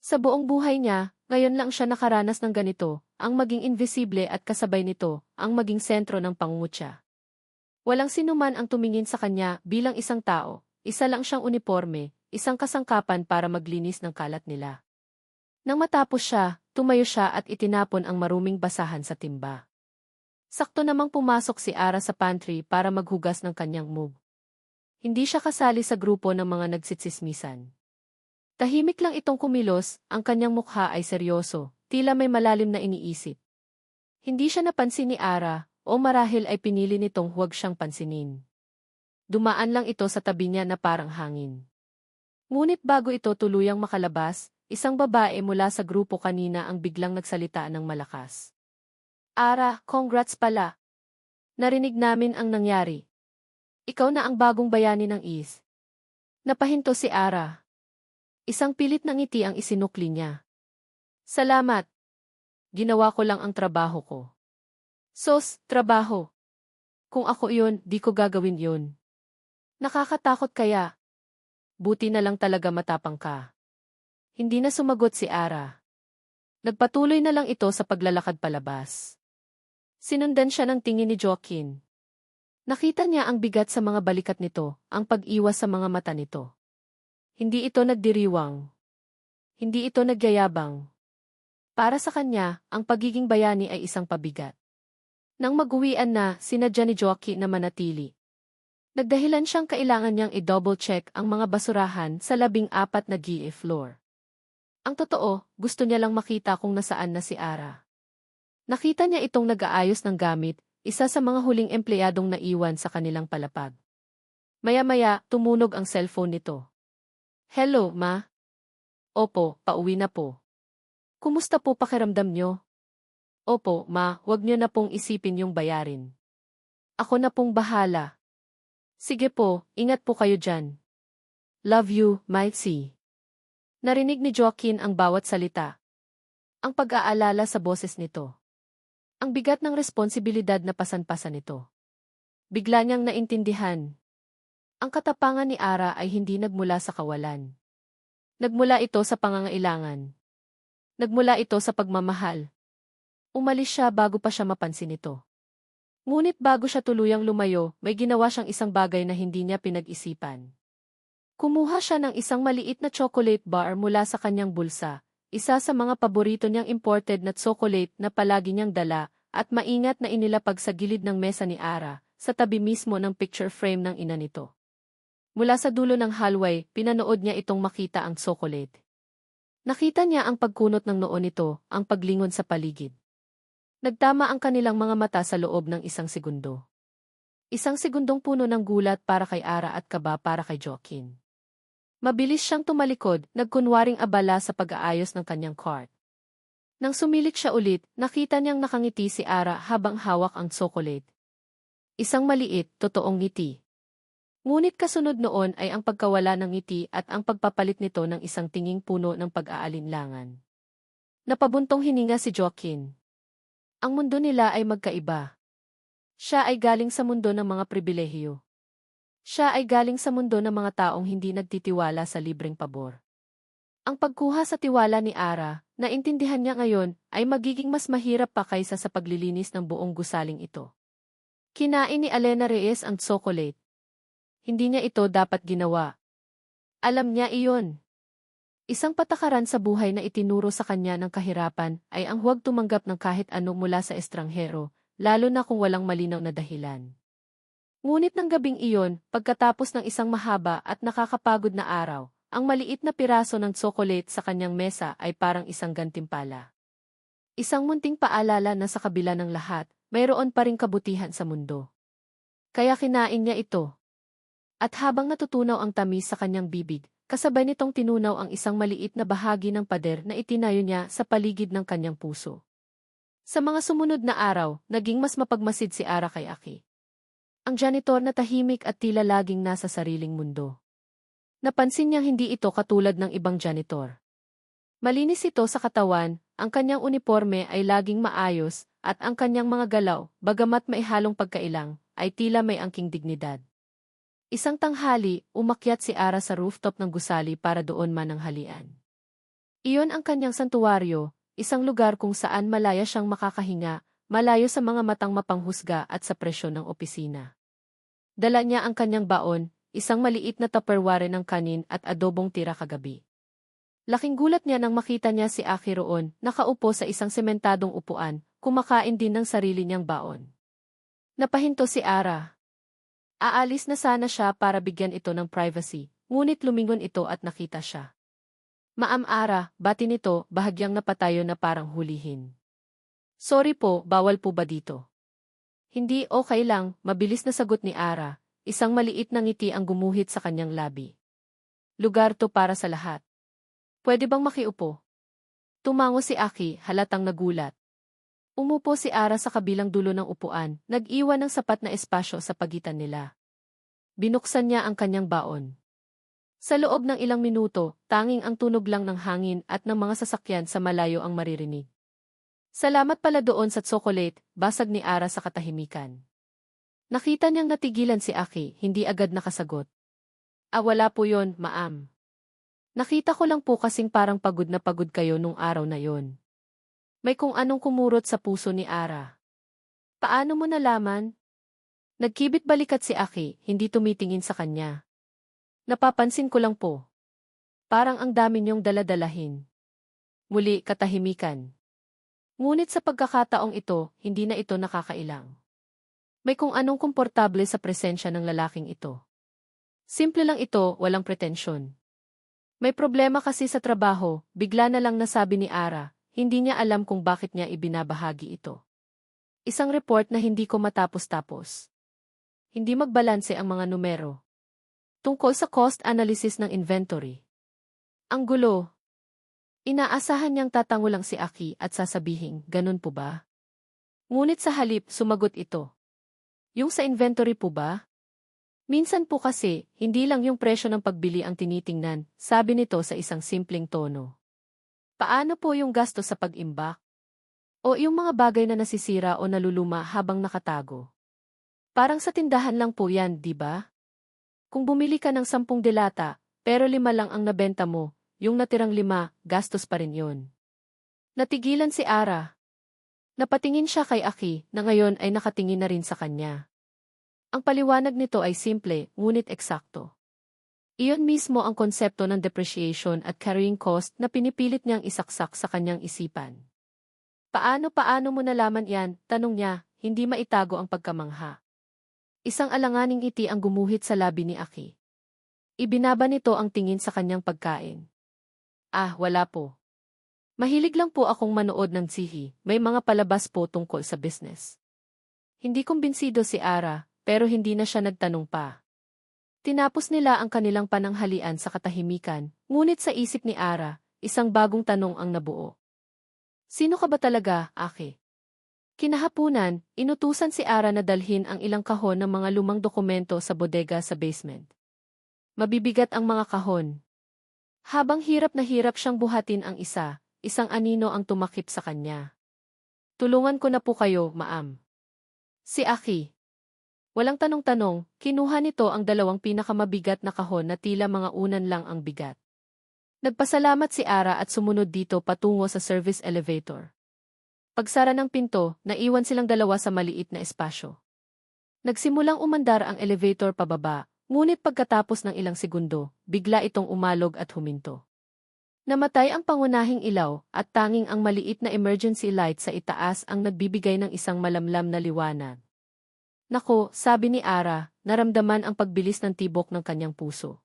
Sa buong buhay niya, ngayon lang siya nakaranas ng ganito, ang maging invisible at kasabay nito, ang maging sentro ng pangungutya. Walang sinuman ang tumingin sa kanya bilang isang tao, isa lang siyang uniforme, isang kasangkapan para maglinis ng kalat nila. Nang matapos siya, tumayo siya at itinapon ang maruming basahan sa timba. Sakto namang pumasok si Ara sa pantry para maghugas ng kanyang mug. Hindi siya kasali sa grupo ng mga nagsitsismisan. Tahimik lang itong kumilos, ang kanyang mukha ay seryoso, tila may malalim na iniisip. Hindi siya napansin ni Ara, o marahil ay pinili nitong huwag siyang pansinin. Dumaan lang ito sa tabi niya na parang hangin. Ngunit bago ito tuluyang makalabas, isang babae mula sa grupo kanina ang biglang nagsalita ng malakas. Ara, congrats pala. Narinig namin ang nangyari. Ikaw na ang bagong bayani ng IS. Napahinto si Ara. Isang pilit na ngiti ang isinukli niya. Salamat. Ginawa ko lang ang trabaho ko. Sos, trabaho. Kung ako yun, di ko gagawin yun. Nakakatakot kaya. Buti na lang talaga matapang ka. Hindi na sumagot si Ara. Nagpatuloy na lang ito sa paglalakad palabas. Sinundan siya ng tingin ni Joaquin. Nakita niya ang bigat sa mga balikat nito, ang pag-iwas sa mga mata nito. Hindi ito nagdiriwang. Hindi ito nagyayabang. Para sa kanya, ang pagiging bayani ay isang pabigat. Nang mag-uwian na, sinadya ni Joaquin na manatili. Nagdahilan siyang kailangan niyang i-double check ang mga basurahan sa 14 na GE floor. Ang totoo, gusto niya lang makita kung nasaan na si Ara. Nakita niya itong nag-aayos ng gamit, isa sa mga huling empleyadong naiwan sa kanilang palapag. Maya-maya, tumunog ang cellphone nito. Hello, ma? Opo, pauwi na po. Kumusta po pakiramdam niyo? Opo, ma, wag niyo na pong isipin yung bayarin. Ako na pong bahala. Sige po, ingat po kayo dyan. Love you, Mitzi. Narinig ni Joaquin ang bawat salita. Ang pag-aalala sa boses nito. Ang bigat ng responsibilidad na pasan-pasan nito. Bigla niyang naintindihan. Ang katapangan ni Ara ay hindi nagmula sa kawalan. Nagmula ito sa pangangailangan. Nagmula ito sa pagmamahal. Umalis siya bago pa siya mapansin ito. Ngunit bago siya tuluyang lumayo, may ginawa siyang isang bagay na hindi niya pinag-isipan. Kumuha siya ng isang maliit na chocolate bar mula sa kanyang bulsa, isa sa mga paborito niyang imported na chocolate na palagi niyang dala, at maingat na inilapag sa gilid ng mesa ni Ara, sa tabi mismo ng picture frame ng ina nito. Mula sa dulo ng hallway, pinanood niya itong makita ang chocolate. Nakita niya ang pagkunot ng noo nito, ang paglingon sa paligid. Nagtama ang kanilang mga mata sa loob ng isang segundo. Isang segundong puno ng gulat para kay Ara at kaba para kay Joaquin. Mabilis siyang tumalikod, nagkunwaring abala sa pag-aayos ng kanyang cart. Nang sumilik siya ulit, nakita niyang nakangiti si Ara habang hawak ang chocolate. Isang maliit, totoong ngiti. Ngunit kasunod noon ay ang pagkawala ng ngiti at ang pagpapalit nito ng isang tinging puno ng pag-aalinlangan. Napabuntong hininga si Joaquin. Ang mundo nila ay magkaiba. Siya ay galing sa mundo ng mga pribilehiyo. Siya ay galing sa mundo ng mga taong hindi nagtitiwala sa libreng pabor. Ang pagkuha sa tiwala ni Ara, naintindihan niya ngayon, ay magiging mas mahirap pa kaysa sa paglilinis ng buong gusaling ito. Kinain ni Elena Reyes ang chocolate. Hindi niya ito dapat ginawa. Alam niya iyon. Isang patakaran sa buhay na itinuro sa kanya ng kahirapan ay ang huwag tumanggap ng kahit ano mula sa estranghero, lalo na kung walang malinaw na dahilan. Ngunit ng gabing iyon, pagkatapos ng isang mahaba at nakakapagod na araw, ang maliit na piraso ng chocolate sa kanyang mesa ay parang isang gantimpala. Isang munting paalala na sa kabila ng lahat, mayroon pa ring kabutihan sa mundo. Kaya kinain niya ito. At habang natutunaw ang tamis sa kanyang bibig, Kasabay nitong tinunaw ang isang maliit na bahagi ng pader na itinayo niya sa paligid ng kanyang puso. Sa mga sumunod na araw, naging mas mapagmasid si Ara kay Aki. Ang janitor na tahimik at tila laging nasa sariling mundo. Napansin niyang hindi ito katulad ng ibang janitor. Malinis ito sa katawan, ang kanyang uniforme ay laging maayos, at ang kanyang mga galaw, bagamat may halong pagkailang, ay tila may angking dignidad. Isang tanghali, umakyat si Ara sa rooftop ng gusali para doon mananghalian. Iyon ang kanyang santuwaryo, isang lugar kung saan malaya siyang makakahinga, malayo sa mga matang mapanghusga at sa presyon ng opisina. Dala niya ang kanyang baon, isang maliit na tupperware ng kanin at adobong tira kagabi. Laking gulat niya nang makita niya si Aki roon, nakaupo sa isang sementadong upuan, kumakain din ng sarili niyang baon. Napahinto si Ara. Aalis na sana siya para bigyan ito ng privacy, ngunit lumingon ito at nakita siya. Maam Ara, bati nito, bahagyang napatayo na parang hulihin. Sorry po, bawal po ba dito? Hindi, okay lang, mabilis na sagot ni Ara, isang maliit na ngiti ang gumuhit sa kanyang labi. Lugar to para sa lahat. Pwede bang makiupo? Tumango si Aki, halatang nagulat. Umupo si Ara sa kabilang dulo ng upuan, nag-iwan ng sapat na espasyo sa pagitan nila. Binuksan niya ang kanyang baon. Sa loob ng ilang minuto, tanging ang tunog lang ng hangin at ng mga sasakyan sa malayo ang maririnig. Salamat pala doon sa tsokolate, basag ni Ara sa katahimikan. Nakita niyang natigilan si Aki, hindi agad nakasagot. Wala po yon, maam. Nakita ko lang po kasing parang pagod na pagod kayo nung araw na yon. May kung anong kumurot sa puso ni Ara. Paano mo nalaman? Nagkibit balikat si Aki, hindi tumitingin sa kanya. Napapansin ko lang po. Parang ang dami niyong daladalahin. Muli, katahimikan. Ngunit sa pagkakataong ito, hindi na ito nakakailang. May kung anong komportable sa presensya ng lalaking ito. Simple lang ito, walang pretensyon. May problema kasi sa trabaho, bigla na lang nasabi ni Ara, hindi niya alam kung bakit niya ibinabahagi ito. Isang report na hindi ko matapos-tapos. Hindi magbalanse ang mga numero. Tungkol sa cost analysis ng inventory. Ang gulo. Inaasahan niyang tatango lang si Aki at sasabihin, ganun po ba? Ngunit sa halip, sumagot ito. Yung sa inventory po ba? Minsan po kasi, hindi lang yung presyo ng pagbili ang tinitingnan, sabi nito sa isang simpleng tono. Paano po yung gasto sa pag-imbak? O yung mga bagay na nasisira o naluluma habang nakatago? Parang sa tindahan lang po yan, di ba? Kung bumili ka ng 10 delata, pero 5 lang ang nabenta mo, yung natirang 5, gastos pa rin yun. Natigilan si Ara. Napatingin siya kay Aki, na ngayon ay nakatingin na rin sa kanya. Ang paliwanag nito ay simple, ngunit eksakto. Iyon mismo ang konsepto ng depreciation at carrying cost na pinipilit niyang isaksak sa kanyang isipan. Paano mo nalaman yan? Tanong niya, hindi maitago ang pagkamangha. Isang alanganing ngiti ang gumuhit sa labi ni Aki. Ibinaba nito ang tingin sa kanyang pagkain. Wala po. Mahilig lang po akong manood ng TV, may mga palabas po tungkol sa business. Hindi kumbinsido si Ara, pero hindi na siya nagtanong pa. Tinapos nila ang kanilang pananghalian sa katahimikan, ngunit sa isip ni Ara, isang bagong tanong ang nabuo. Sino ka ba talaga, Aki? Kinahapunan, inutusan si Ara na dalhin ang ilang kahon ng mga lumang dokumento sa bodega sa basement. Mabibigat ang mga kahon. Habang hirap na hirap siyang buhatin ang isa, isang anino ang tumakip sa kanya. Tulungan ko na po kayo, maam. Si Aki. Walang tanong-tanong, kinuha nito ang 2 pinakamabigat na kahon na tila mga unan lang ang bigat. Nagpasalamat si Ara at sumunod dito patungo sa service elevator. Pagsara ng pinto, naiwan silang 2 sa maliit na espasyo. Nagsimulang umandar ang elevator pababa, ngunit pagkatapos ng ilang segundo, bigla itong umalog at huminto. Namatay ang pangunahing ilaw at tanging ang maliit na emergency light sa itaas ang nagbibigay ng isang malamlam na liwanag. Nako, sabi ni Ara, naramdaman ang pagbilis ng tibok ng kanyang puso.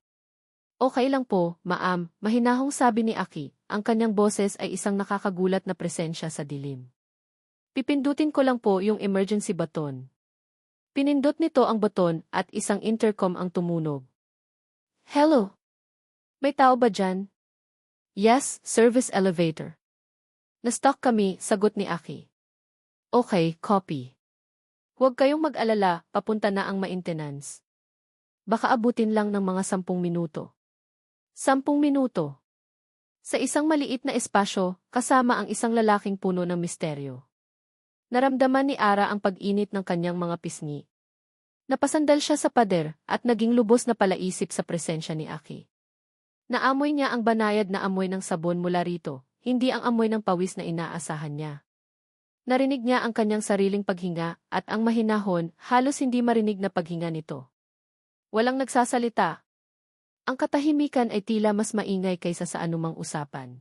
Okay lang po, maam, mahinahong sabi ni Aki, ang kanyang boses ay isang nakakagulat na presensya sa dilim. Pipindutin ko lang po yung emergency button. Pinindot nito ang button at isang intercom ang tumunog. Hello? May tao ba dyan? Yes, service elevator. Na-stuck kami, sagot ni Aki. Okay, copy. Huwag kayong mag-alala, papunta na ang maintenance. Baka abutin lang ng mga 10 minuto. 10 minuto. Sa isang maliit na espasyo, kasama ang isang lalaking puno ng misteryo. Naramdaman ni Ara ang pag-init ng kanyang mga pisngi. Napasandal siya sa pader at naging lubos na palaisip sa presensya ni Aki. Naamoy niya ang banayad na amoy ng sabon mula rito, hindi ang amoy ng pawis na inaasahan niya. Narinig niya ang kanyang sariling paghinga at ang mahinahon, halos hindi marinig na paghinga nito. Walang nagsasalita. Ang katahimikan ay tila mas maingay kaysa sa anumang usapan.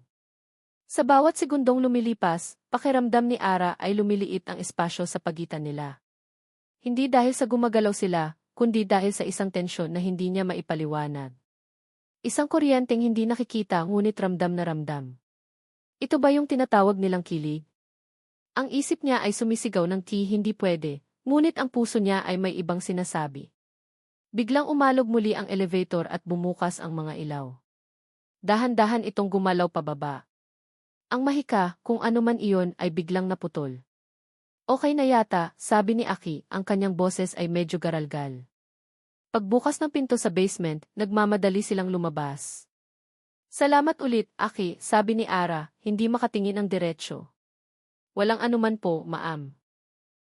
Sa bawat segundong lumilipas, pakiramdam ni Ara ay lumiliit ang espasyo sa pagitan nila. Hindi dahil sa gumagalaw sila, kundi dahil sa isang tensyon na hindi niya maipaliwanag. Isang kuryenteng hindi nakikita ngunit ramdam na ramdam. Ito ba yung tinatawag nilang kilig? Ang isip niya ay sumisigaw ng hindi pwede, ngunit ang puso niya ay may ibang sinasabi. Biglang umalog muli ang elevator at bumukas ang mga ilaw. Dahan-dahan itong gumalaw pababa. Ang mahika, kung ano man iyon, ay biglang naputol. Okay na yata, sabi ni Aki, ang kanyang boses ay medyo garalgal. Pagbukas ng pinto sa basement, nagmamadali silang lumabas. Salamat ulit, Aki, sabi ni Ara, hindi makatingin ang diretsyo. Walang anuman po, maam.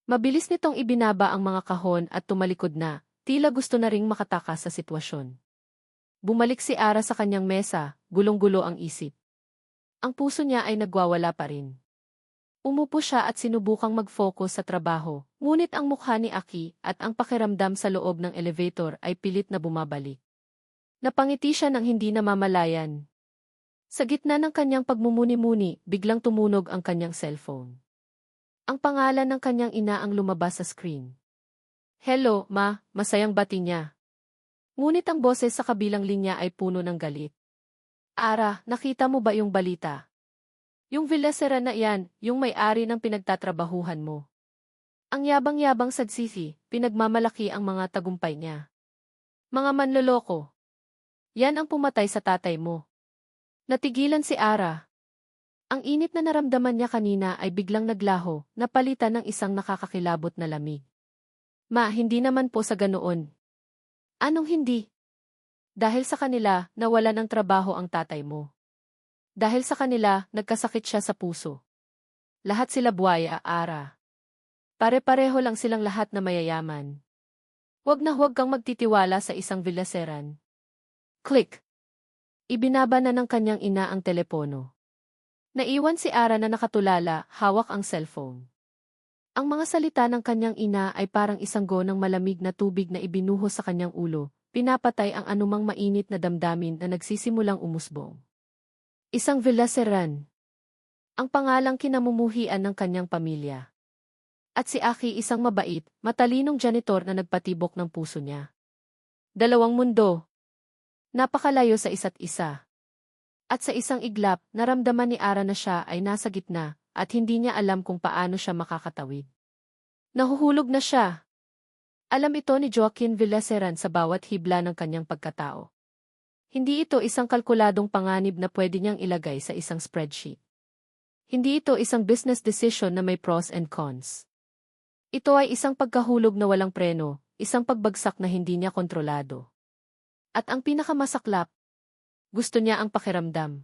Mabilis nitong ibinaba ang mga kahon at tumalikod na, tila gusto na ring makatakas sa sitwasyon. Bumalik si Ara sa kanyang mesa, gulong-gulo ang isip. Ang puso niya ay nagwawala pa rin. Umupo siya at sinubukang mag-focus sa trabaho, ngunit ang mukha ni Aki at ang pakiramdam sa loob ng elevator ay pilit na bumabalik. Napangiti siya ng hindi namamalayan. Sa gitna ng kanyang pagmumuni-muni, biglang tumunog ang kanyang cellphone. Ang pangalan ng kanyang ina ang lumabas sa screen. Hello, ma, masayang bati niya. Ngunit ang boses sa kabilang linya ay puno ng galit. Ara, nakita mo ba yung balita? Yung Villasera na yan, yung may-ari ng pinagtatrabahuhan mo. Ang yabang-yabang sadsisi, pinagmamalaki ang mga tagumpay niya. Mga manloloko. Yan ang pumatay sa tatay mo. Natigilan si Ara. Ang init na naramdaman niya kanina ay biglang naglaho, napalitan ng isang nakakakilabot na lamig. Ma, hindi naman po sa ganoon. Anong hindi? Dahil sa kanila, nawala ng trabaho ang tatay mo. Dahil sa kanila, nagkasakit siya sa puso. Lahat sila buwaya, Ara. Pare-pareho lang silang lahat na mayayaman. Huwag na huwag kang magtitiwala sa isang Villaseran. Click. Ibinaba na ng kanyang ina ang telepono. Naiwan si Ara na nakatulala, hawak ang cellphone. Ang mga salita ng kanyang ina ay parang isang gonang malamig na tubig na ibinuhos sa kanyang ulo, pinapatay ang anumang mainit na damdamin na nagsisimulang umusbong. Isang Villaseran. Ang pangalang kinamumuhian ng kanyang pamilya. At si Aki isang mabait, matalinong janitor na nagpatibok ng puso niya. Dalawang mundo. Napakalayo sa isa't isa. At sa isang iglap, naramdaman ni Ara na siya ay nasa gitna, at hindi niya alam kung paano siya makakatawid. Nahuhulog na siya. Alam ito ni Joaquin Villaseran sa bawat hibla ng kanyang pagkatao. Hindi ito isang kalkuladong panganib na pwede niyang ilagay sa isang spreadsheet. Hindi ito isang business decision na may pros and cons. Ito ay isang pagkahulog na walang preno, isang pagbagsak na hindi niya kontrolado. At ang pinakamasaklap, gusto niya ang pakiramdam.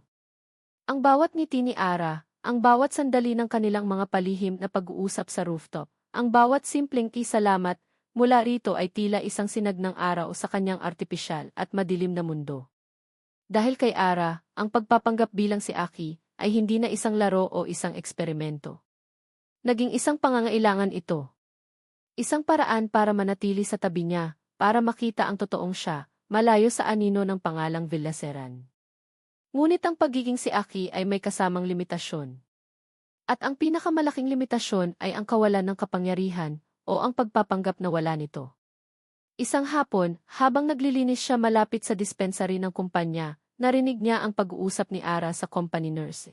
Ang bawat ngiti ni Ara, ang bawat sandali ng kanilang mga palihim na pag-uusap sa rooftop, ang bawat simpleng salamat mula rito ay tila isang sinag ng araw sa kanyang artipisyal at madilim na mundo. Dahil kay Ara, ang pagpapanggap bilang si Aki ay hindi na isang laro o isang eksperimento. Naging isang pangangailangan ito. Isang paraan para manatili sa tabi niya, para makita ang totoong siya, malayo sa anino ng pangalang Villaseran. Ngunit ang pagiging si Aki ay may kasamang limitasyon. At ang pinakamalaking limitasyon ay ang kawalan ng kapangyarihan, o ang pagpapanggap na wala nito. Isang hapon, habang naglilinis siya malapit sa dispensary ng kumpanya, narinig niya ang pag-uusap ni Ara sa company nurse.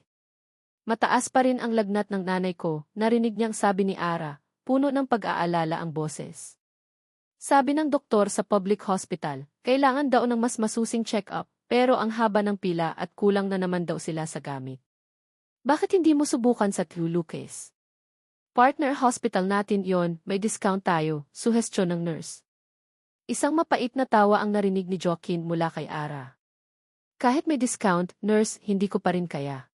Mataas pa rin ang lagnat ng nanay ko, narinig niyang sabi ni Ara, puno ng pag-aalala ang boses. Sabi ng doktor sa public hospital, kailangan daw ng mas masusing check-up, pero ang haba ng pila at kulang na naman daw sila sa gamit. Bakit hindi mo subukan sa True Lucas? Partner hospital natin yon, may discount tayo, suhestyon ng nurse. Isang mapait na tawa ang narinig ni Joaquin mula kay Ara. Kahit may discount, nurse, hindi ko pa rin kaya.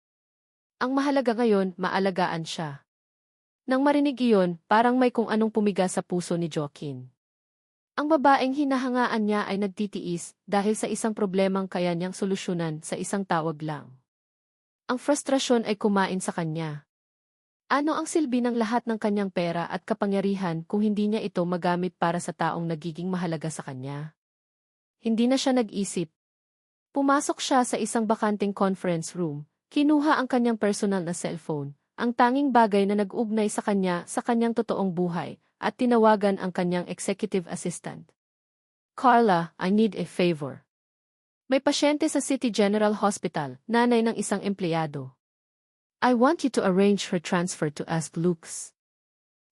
Ang mahalaga ngayon, maalagaan siya. Nang marinig iyon, parang may kung anong pumiga sa puso ni Joaquin. Ang babaeng hinahangaan niya ay nagtitiis dahil sa isang problemang kaya niyang solusyonan sa isang tawag lang. Ang frustrasyon ay kumain sa kanya. Ano ang silbi ng lahat ng kanyang pera at kapangyarihan kung hindi niya ito magamit para sa taong nagiging mahalaga sa kanya? Hindi na siya nag-isip. Pumasok siya sa isang bakanteng conference room, kinuha ang kanyang personal na cellphone, ang tanging bagay na nag-ugnay sa kanyang totoong buhay, at tinawagan ang kanyang executive assistant. Carla, I need a favor. May pasyente sa City General Hospital, nanay ng isang empleyado. I want you to arrange her transfer to Ask Luke's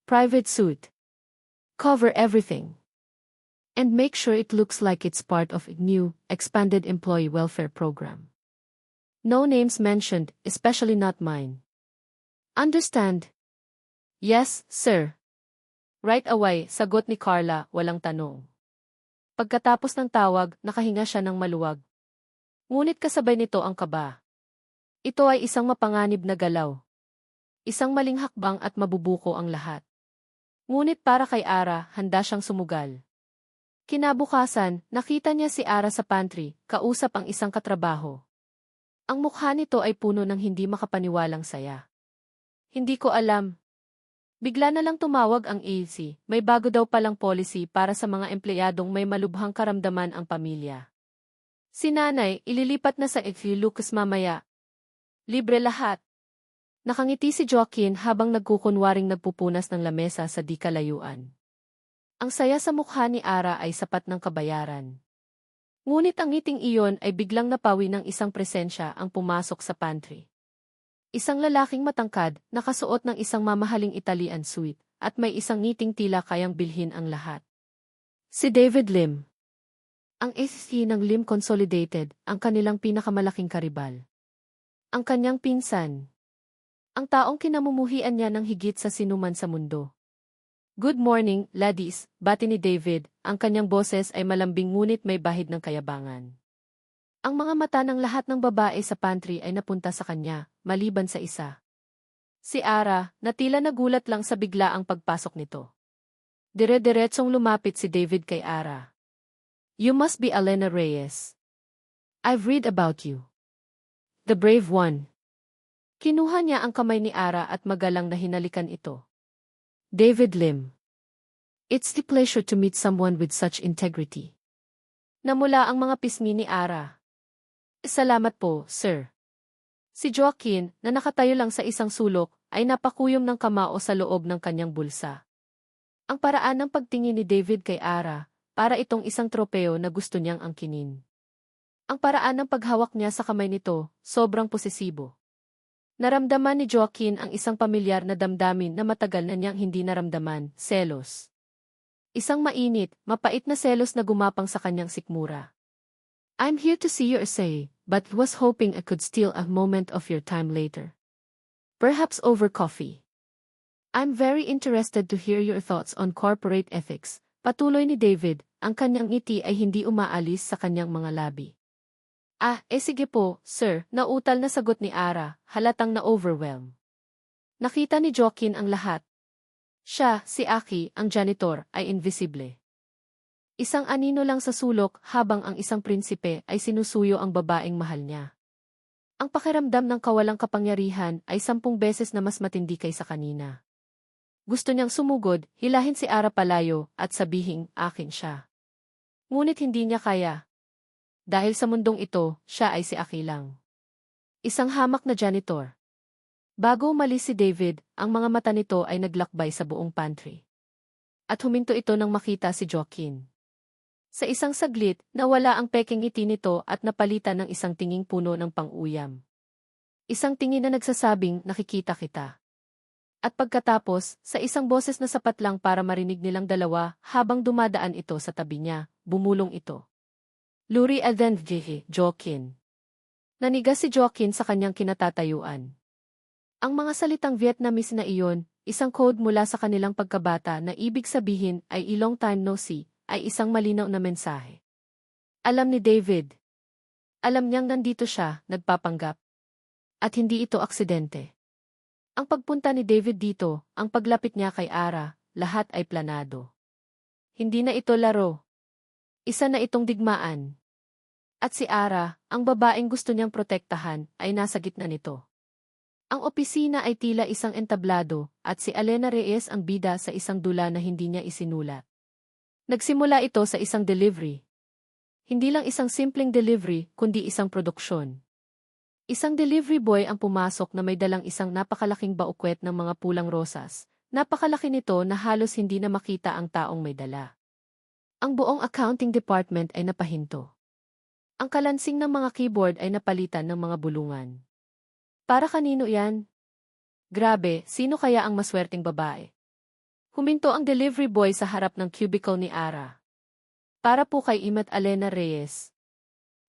private suite. Cover everything. And make sure it looks like it's part of a new, expanded employee welfare program. No names mentioned, especially not mine. Understand? Yes, sir. Right away, sagot ni Carla, walang tanong. Pagkatapos ng tawag, nakahinga siya ng maluwag. Ngunit kasabay nito ang kaba. Ito ay isang mapanganib na galaw. Isang maling hakbang at mabubuko ang lahat. Ngunit para kay Ara, handa siyang sumugal. Kinabukasan, nakita niya si Ara sa pantry, kausap ang isang katrabaho. Ang mukha nito ay puno ng hindi makapaniwalang saya. Hindi ko alam. Bigla na lang tumawag ang AC, may bago daw palang policy para sa mga empleyadong may malubhang karamdaman ang pamilya. Si nanay, ililipat na sa FU Lucas mamaya. Libre lahat. Nakangiti si Joaquin habang nagkukunwaring nagpupunas ng lamesa sa di kalayuan. Ang saya sa mukha ni Ara ay sapat ng kabayaran. Ngunit ang ngiting iyon ay biglang napawi ng isang presensya ang pumasok sa pantry. Isang lalaking matangkad, nakasuot ng isang mamahaling Italian suit, at may isang ngiting tila kayang bilhin ang lahat. Si David Lim. Ang SC ng Lim Consolidated, ang kanilang pinakamalaking karibal. Ang kanyang pinsan. Ang taong kinamumuhian niya ng higit sa sinuman sa mundo. Good morning, ladies, bati ni David, ang kanyang boses ay malambing ngunit may bahid ng kayabangan. Ang mga mata ng lahat ng babae sa pantry ay napunta sa kanya, maliban sa isa. Si Ara, na tila nagulat lang sa biglaang pagpasok nito. Dire-diretsong lumapit si David kay Ara. You must be Elena Reyes. I've read about you. The brave one. Kinuha niya ang kamay ni Ara at magalang na hinalikan ito. David Lim. It's the pleasure to meet someone with such integrity. Namula ang mga pisngi ni Ara. Salamat po, sir. Si Joaquin, na nakatayo lang sa isang sulok, ay napakuyom ng kamao sa loob ng kanyang bulsa. Ang paraan ng pagtingin ni David kay Ara, para itong isang tropeo na gusto niyang angkinin. Ang paraan ng paghawak niya sa kamay nito, sobrang posesibo. Naramdaman ni Joaquin ang isang pamilyar na damdamin na matagal na niyang hindi naramdaman, selos. Isang mainit, mapait na selos na gumapang sa kanyang sikmura. I'm here to see your essay, but was hoping I could steal a moment of your time later. Perhaps over coffee. I'm very interested to hear your thoughts on corporate ethics. Patuloy ni David, ang kanyang ngiti ay hindi umaalis sa kanyang mga labi. Sige po, sir, nautal na sagot ni Ara, halatang na-overwhelm. Nakita ni Joaquin ang lahat. Siya, si Aki, ang janitor, ay invisible. Isang anino lang sa sulok habang ang isang prinsipe ay sinusuyo ang babaeng mahal niya. Ang pakiramdam ng kawalang kapangyarihan ay 10 beses na mas matindi kaysa kanina. Gusto niyang sumugod, hilahin si Ara palayo, at sabihing, akin siya. Ngunit hindi niya kaya. Dahil sa mundong ito, siya ay si Aki lang. Isang hamak na janitor. Bago umalis si David, ang mga mata nito ay naglakbay sa buong pantry. At huminto ito nang makita si Joaquin. Sa isang saglit, nawala ang peking ngiti nito at napalitan ng isang tinging puno ng pang-uyam. Isang tingin na nagsasabing, nakikita kita. At pagkatapos, sa isang boses na sapat lang para marinig nilang dalawa, habang dumadaan ito sa tabi niya, bumulong ito. Luri Adendjihi, Joaquin. Nanigas si Joaquin sa kanyang kinatatayuan. Ang mga salitang Vietnamese na iyon, isang code mula sa kanilang pagkabata na ibig sabihin ay long time no see, ay isang malinaw na mensahe. Alam ni David. Alam niyang nandito siya, nagpapanggap. At hindi ito aksidente. Ang pagpunta ni David dito, ang paglapit niya kay Ara, lahat ay planado. Hindi na ito laro. Isa na itong digmaan. At si Ara, ang babaeng gusto niyang protektahan, ay nasa gitna nito. Ang opisina ay tila isang entablado, at si Elena Reyes ang bida sa isang dula na hindi niya isinulat. Nagsimula ito sa isang delivery. Hindi lang isang simpleng delivery, kundi isang produksyon. Isang delivery boy ang pumasok na may dalang isang napakalaking baukwet ng mga pulang rosas. Napakalaki nito na halos hindi na makita ang taong may dala. Ang buong accounting department ay napahinto. Ang kalansing ng mga keyboard ay napalitan ng mga bulungan. Para kanino yan? Grabe, sino kaya ang maswerteng babae? Huminto ang delivery boy sa harap ng cubicle ni Ara. Para po kay Imat Elena Reyes.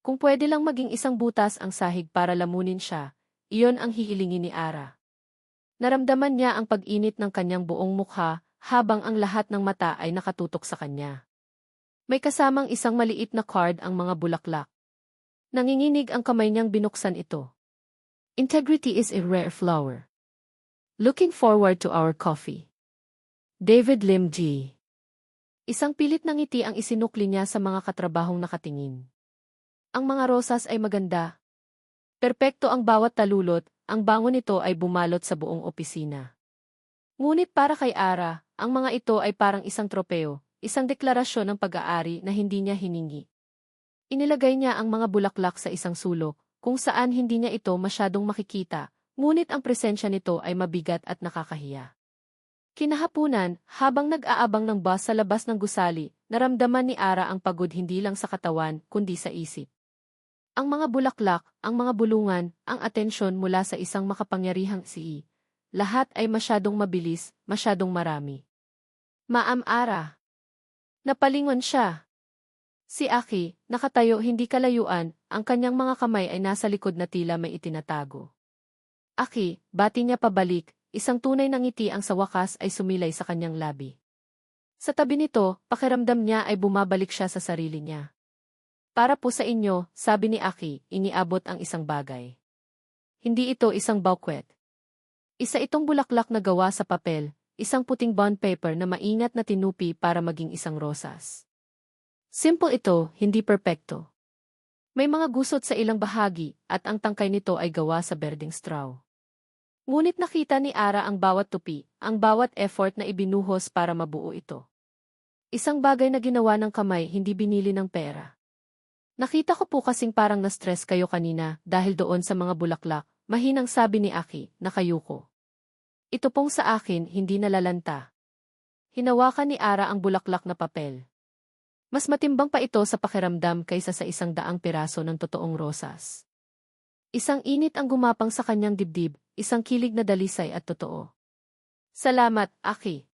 Kung pwede lang maging isang butas ang sahig para lamunin siya, iyon ang hihilingin ni Ara. Naramdaman niya ang pag-init ng kanyang buong mukha habang ang lahat ng mata ay nakatutok sa kanya. May kasamang isang maliit na card ang mga bulaklak. Nanginginig ang kamay niyang binuksan ito. Integrity is a rare flower. Looking forward to our coffee. David Lim G. Isang pilit na ngiti ang isinukli niya sa mga katrabahong nakatingin. Ang mga rosas ay maganda. Perpekto ang bawat talulot, ang bango nito ay bumalot sa buong opisina. Ngunit para kay Ara, ang mga ito ay parang isang tropeo, isang deklarasyon ng pag-aari na hindi niya hiningi. Inilagay niya ang mga bulaklak sa isang sulok, kung saan hindi niya ito masyadong makikita, ngunit ang presensya nito ay mabigat at nakakahiya. Kinahapunan, habang nag-aabang ng bus sa labas ng gusali, naramdaman ni Ara ang pagod hindi lang sa katawan, kundi sa isip. Ang mga bulaklak, ang mga bulungan, ang atensyon mula sa isang makapangyarihang si lahat ay masyadong mabilis, masyadong marami. Maam Ara. Napalingon siya. Si Aki, nakatayo hindi kalayuan, ang kanyang mga kamay ay nasa likod na tila may itinatago. Aki, bati niya pabalik, isang tunay na ngiti ang sa wakas ay sumilay sa kanyang labi. Sa tabi nito, pakiramdam niya ay bumabalik siya sa sarili niya. Para po sa inyo, sabi ni Aki, iniabot ang isang bagay. Hindi ito isang bouquet. Isa itong bulaklak na gawa sa papel, isang puting bond paper na maingat na tinupi para maging isang rosas. Simple ito, hindi perpekto. May mga gusot sa ilang bahagi, at ang tangkay nito ay gawa sa berdeng straw. Ngunit nakita ni Ara ang bawat tupi, ang bawat effort na ibinuhos para mabuo ito. Isang bagay na ginawa ng kamay, hindi binili ng pera. Nakita ko po kasing parang na-stress kayo kanina dahil doon sa mga bulaklak, mahinang sabi ni Aki, nakayuko. Ito pong sa akin, hindi nalalanta. Hinawakan ni Ara ang bulaklak na papel. Mas matimbang pa ito sa pakiramdam kaysa sa 100 piraso ng totoong rosas. Isang init ang gumapang sa kanyang dibdib, isang kilig na dalisay at totoo. Salamat, Aki.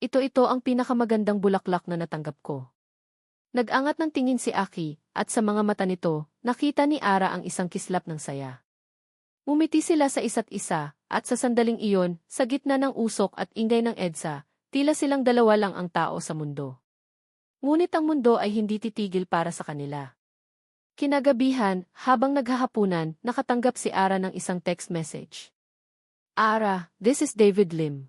Ito ang pinakamagandang bulaklak na natanggap ko. Nag-angat ng tingin si Aki, at sa mga mata nito, nakita ni Ara ang isang kislap ng saya. Umiti sila sa isa't isa, at sa sandaling iyon, sa gitna ng usok at ingay ng EDSA, tila silang dalawa lang ang tao sa mundo. Ngunit ang mundo ay hindi titigil para sa kanila. Kinagabihan, habang naghahapunan, nakatanggap si Ara ng isang text message. Ara, this is David Lim.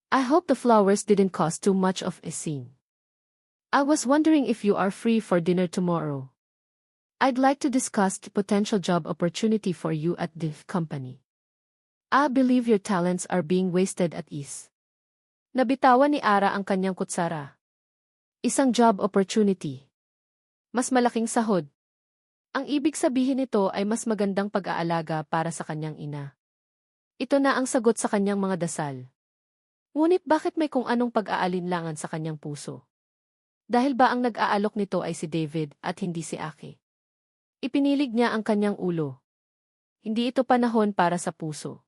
I hope the flowers didn't cause too much of a scene. I was wondering if you are free for dinner tomorrow. I'd like to discuss the potential job opportunity for you at the company. I believe your talents are being wasted at ease. Nabitawan ni Ara ang kanyang kutsara. Isang job opportunity. Mas malaking sahod. Ang ibig sabihin nito ay mas magandang pag-aalaga para sa kanyang ina. Ito na ang sagot sa kanyang mga dasal. Ngunit bakit may kung anong pag-aalinlangan sa kanyang puso? Dahil ba ang nag-aalok nito ay si David at hindi si Aki? Ipinilig niya ang kanyang ulo. Hindi ito panahon para sa puso.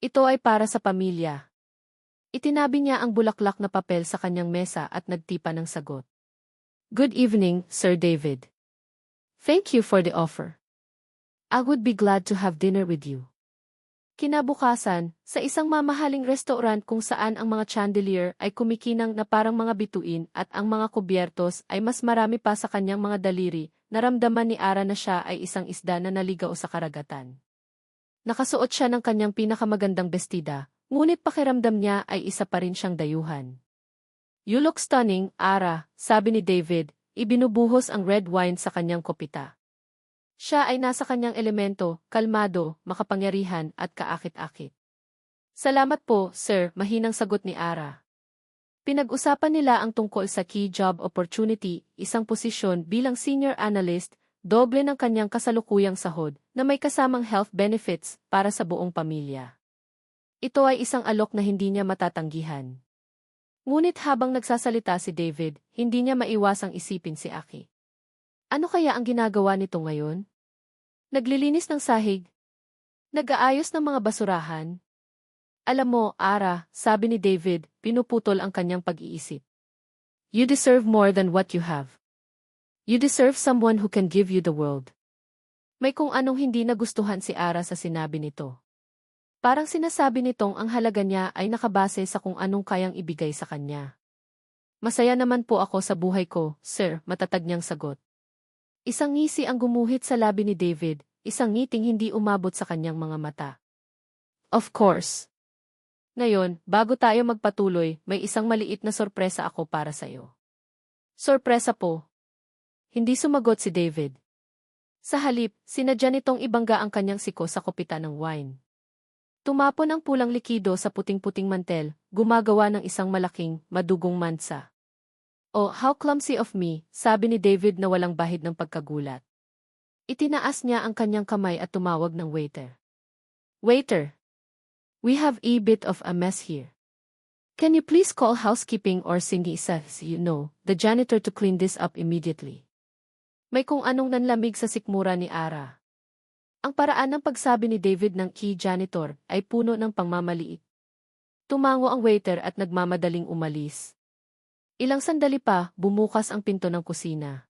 Ito ay para sa pamilya. Itinabi niya ang bulaklak na papel sa kanyang mesa at nagtipa ng sagot. Good evening, Sir David. Thank you for the offer. I would be glad to have dinner with you. Kinabukasan, sa isang mamahaling restaurant kung saan ang mga chandelier ay kumikinang na parang mga bituin at ang mga kubyertos ay mas marami pa sa kanyang mga daliri, naramdaman ni Ara na siya ay isang isda na naligaw sa karagatan. Nakasuot siya ng kanyang pinakamagandang bestida, ngunit pakiramdam niya ay isa pa rin siyang dayuhan. You look stunning, Ara, sabi ni David, ibinubuhos ang red wine sa kanyang kopita. Siya ay nasa kanyang elemento, kalmado, makapangyarihan at kaakit-akit. Salamat po, sir, mahinang sagot ni Ara. Pinag-usapan nila ang tungkol sa key job opportunity, isang posisyon bilang senior analyst, doble ng kanyang kasalukuyang sahod, na may kasamang health benefits para sa buong pamilya. Ito ay isang alok na hindi niya matatanggihan. Ngunit habang nagsasalita si David, hindi niya maiwasang isipin si Aki. Ano kaya ang ginagawa nito ngayon? Naglilinis ng sahig? Nag-aayos ng mga basurahan? Alam mo, Ara, sabi ni David, pinuputol ang kanyang pag-iisip. You deserve more than what you have. You deserve someone who can give you the world. May kung anong hindi nagustuhan si Ara sa sinabi nito. Parang sinasabi nitong ang halaga niya ay nakabase sa kung anong kayang ibigay sa kanya. Masaya naman po ako sa buhay ko, sir, matatag niyang sagot. Isang ngisi ang gumuhit sa labi ni David, isang ngiting hindi umabot sa kanyang mga mata. Of course. Ngayon, bago tayo magpatuloy, may isang maliit na sorpresa ako para sa'yo. Sorpresa po. Hindi sumagot si David. Sa halip, sinadya nitong ibangga ang kanyang siko sa kopita ng wine. Tumapon ang pulang likido sa puting-puting mantel, gumagawa ng isang malaking, madugong mansa. Oh, how clumsy of me, sabi ni David na walang bahid ng pagkagulat. Itinaas niya ang kanyang kamay at tumawag ng waiter. Waiter! We have a bit of a mess here. Can you please call housekeeping or Cindy says, the janitor to clean this up immediately? May kung anong nanlamig sa sikmura ni Ara. Ang paraan ng pagsabi ni David ng key janitor ay puno ng pangmamaliit. Tumango ang waiter at nagmamadaling umalis. Ilang sandali pa, bumukas ang pinto ng kusina.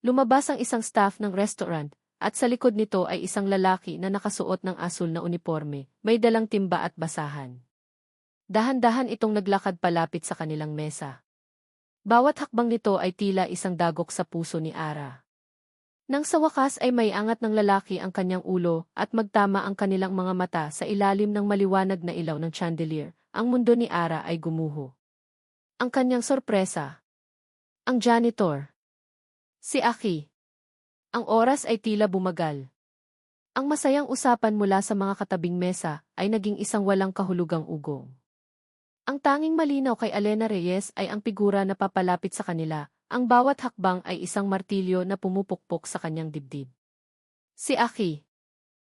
Lumabas ang isang staff ng restaurant, at sa likod nito ay isang lalaki na nakasuot ng asul na uniforme, may dalang timba at basahan. Dahan-dahan itong naglakad palapit sa kanilang mesa. Bawat hakbang nito ay tila isang dagok sa puso ni Ara. Nang sa wakas ay may angat ng lalaki ang kanyang ulo at magtama ang kanilang mga mata sa ilalim ng maliwanag na ilaw ng chandelier, ang mundo ni Ara ay gumuho. Ang kanyang sorpresa. Ang janitor. Si Aki. Ang oras ay tila bumagal. Ang masayang usapan mula sa mga katabing mesa ay naging isang walang kahulugang ugong. Ang tanging malinaw kay Elena Reyes ay ang figura na papalapit sa kanila, ang bawat hakbang ay isang martilyo na pumupukpok sa kanyang dibdib. Si Aki.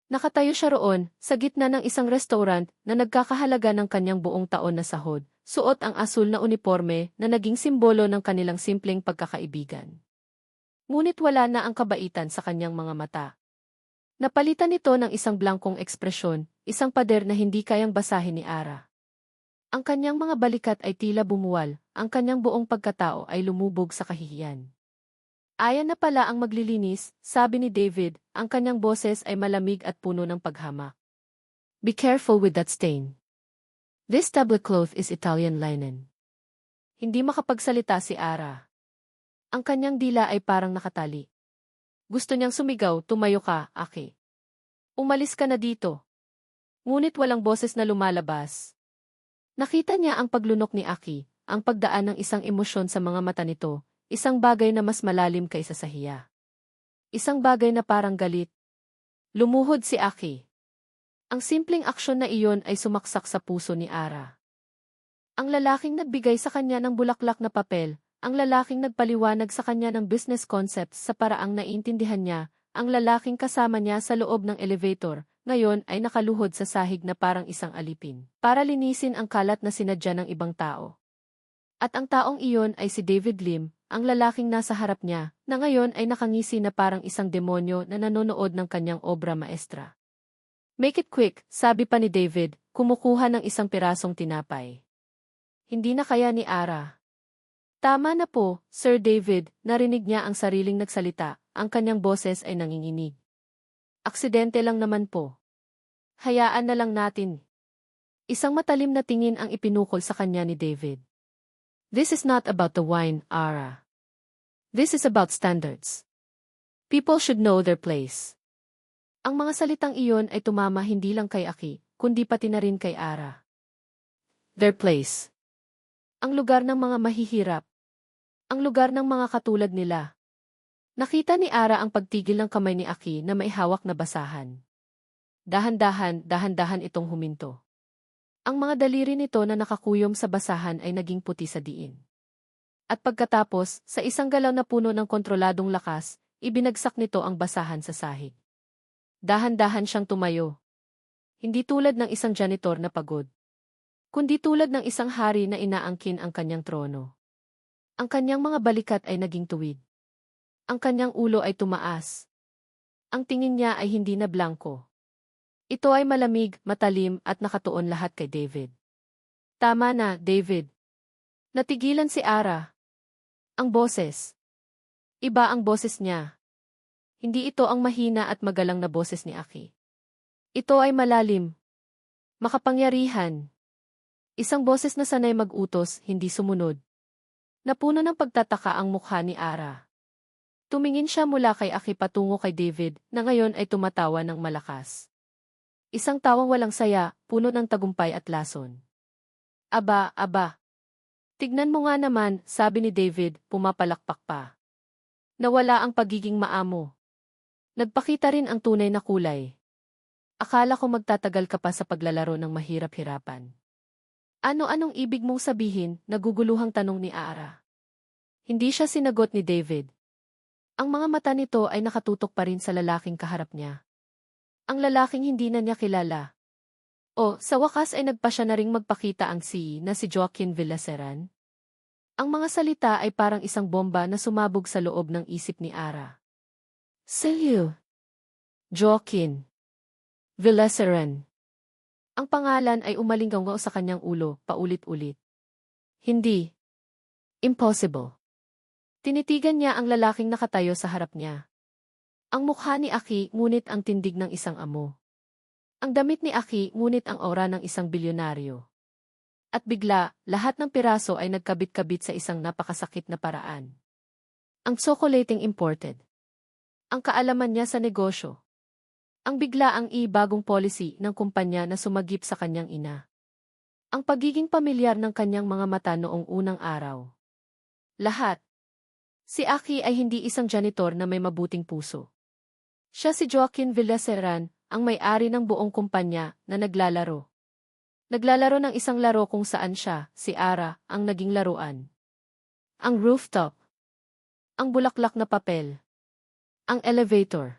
Nakatayo siya roon, sa gitna ng isang restaurant na nagkakahalaga ng kanyang buong taon na sahod, suot ang asul na uniforme na naging simbolo ng kanilang simpleng pagkakaibigan. Ngunit wala na ang kabaitan sa kanyang mga mata. Napalitan nito ng isang blangkong ekspresyon, isang pader na hindi kayang basahin ni Ara. Ang kanyang mga balikat ay tila bumuwal, ang kanyang buong pagkatao ay lumubog sa kahihiyan. Ayan na pala ang maglilinis, sabi ni David, ang kanyang boses ay malamig at puno ng paghamak. Be careful with that stain. This tablecloth is Italian linen. Hindi makapagsalita si Ara. Ang kanyang dila ay parang nakatali. Gusto niyang sumigaw, tumayo ka, Aki. Umalis ka na dito. Ngunit walang boses na lumalabas. Nakita niya ang paglunok ni Aki, ang pagdaan ng isang emosyon sa mga mata nito, isang bagay na mas malalim kaysa sa hiya. Isang bagay na parang galit. Lumuhod si Aki. Ang simpleng aksyon na iyon ay sumaksak sa puso ni Ara. Ang lalaking nagbigay sa kanya ng bulaklak na papel, ang lalaking nagpaliwanag sa kanya ng business concepts sa paraang naiintindihan niya, ang lalaking kasama niya sa loob ng elevator, ngayon ay nakaluhod sa sahig na parang isang alipin, para linisin ang kalat na sinadya ng ibang tao. At ang taong iyon ay si David Lim, ang lalaking nasa harap niya, na ngayon ay nakangisi na parang isang demonyo na nanonood ng kanyang obra maestra. Make it quick, sabi pa ni David, kumukuha ng isang pirasong tinapay. Hindi na kaya ni Ara. Tama na po, Sir David, narinig niya ang sariling nagsalita, ang kanyang boses ay nanginginig. Aksidente lang naman po. Hayaan na lang natin. Isang matalim na tingin ang ipinukol sa kanya ni David. This is not about the wine, Ara. This is about standards. People should know their place. Ang mga salitang iyon ay tumama hindi lang kay Aki, kundi pati na rin kay Ara. Their place. Ang lugar ng mga mahihirap. Ang lugar ng mga katulad nila. Nakita ni Ara ang pagtigil ng kamay ni Aki na may hawak na basahan. Dahan-dahan itong huminto. Ang mga daliri nito na nakakuyom sa basahan ay naging puti sa diin. At pagkatapos, sa isang galaw na puno ng kontroladong lakas, ibinagsak nito ang basahan sa sahig. Dahan-dahan siyang tumayo. Hindi tulad ng isang janitor na pagod, kundi tulad ng isang hari na inaangkin ang kanyang trono. Ang kanyang mga balikat ay naging tuwid. Ang kanyang ulo ay tumaas. Ang tingin niya ay hindi na blanko. Ito ay malamig, matalim at nakatuon lahat kay David. Tama na, David. Natigilan si Ara. Ang boses. Iba ang boses niya. Hindi ito ang mahina at magalang na boses ni Aki. Ito ay malalim. Makapangyarihan. Isang boses na sanay mag-utos, hindi sumunod. Napuno ng pagtataka ang mukha ni Ara. Tumingin siya mula kay Aki patungo kay David na ngayon ay tumatawa ng malakas. Isang tawang walang saya, puno ng tagumpay at lason. Aba. Tignan mo nga naman, sabi ni David, pumapalakpak pa. Nawala ang pagiging maamo. Nagpakita rin ang tunay na kulay. Akala ko magtatagal ka pa sa paglalaro ng mahirap-hirapan. Ano-anong ibig mong sabihin, naguguluhang tanong ni Ara. Hindi siya sinagot ni David. Ang mga mata nito ay nakatutok pa rin sa lalaking kaharap niya. Ang lalaking hindi na niya kilala. O, sa wakas ay nagpa siya na ring magpakita ang na si Joaquin Villaseran. Ang mga salita ay parang isang bomba na sumabog sa loob ng isip ni Ara. Sa'yo. Joaquin Villaseran. Ang pangalan ay umalinggaw sa kanyang ulo, paulit-ulit. Hindi. Impossible. Tinitigan niya ang lalaking nakatayo sa harap niya. Ang mukha ni Aki, ngunit ang tindig ng isang amo. Ang damit ni Aki, ngunit ang aura ng isang bilyonaryo. At bigla, lahat ng piraso ay nagkabit-kabit sa isang napakasakit na paraan. Ang tsokolating imported. Ang kaalaman niya sa negosyo. Ang biglaang bagong policy ng kumpanya na sumagip sa kanyang ina. Ang pagiging pamilyar ng kanyang mga mata noong unang araw. Lahat. Si Aki ay hindi isang janitor na may mabuting puso. Siya si Joaquin Villaseran, ang may-ari ng buong kumpanya na naglalaro. Naglalaro ng isang laro kung saan siya, si Ara, ang naging laruan. Ang rooftop. Ang bulaklak na papel. Ang elevator.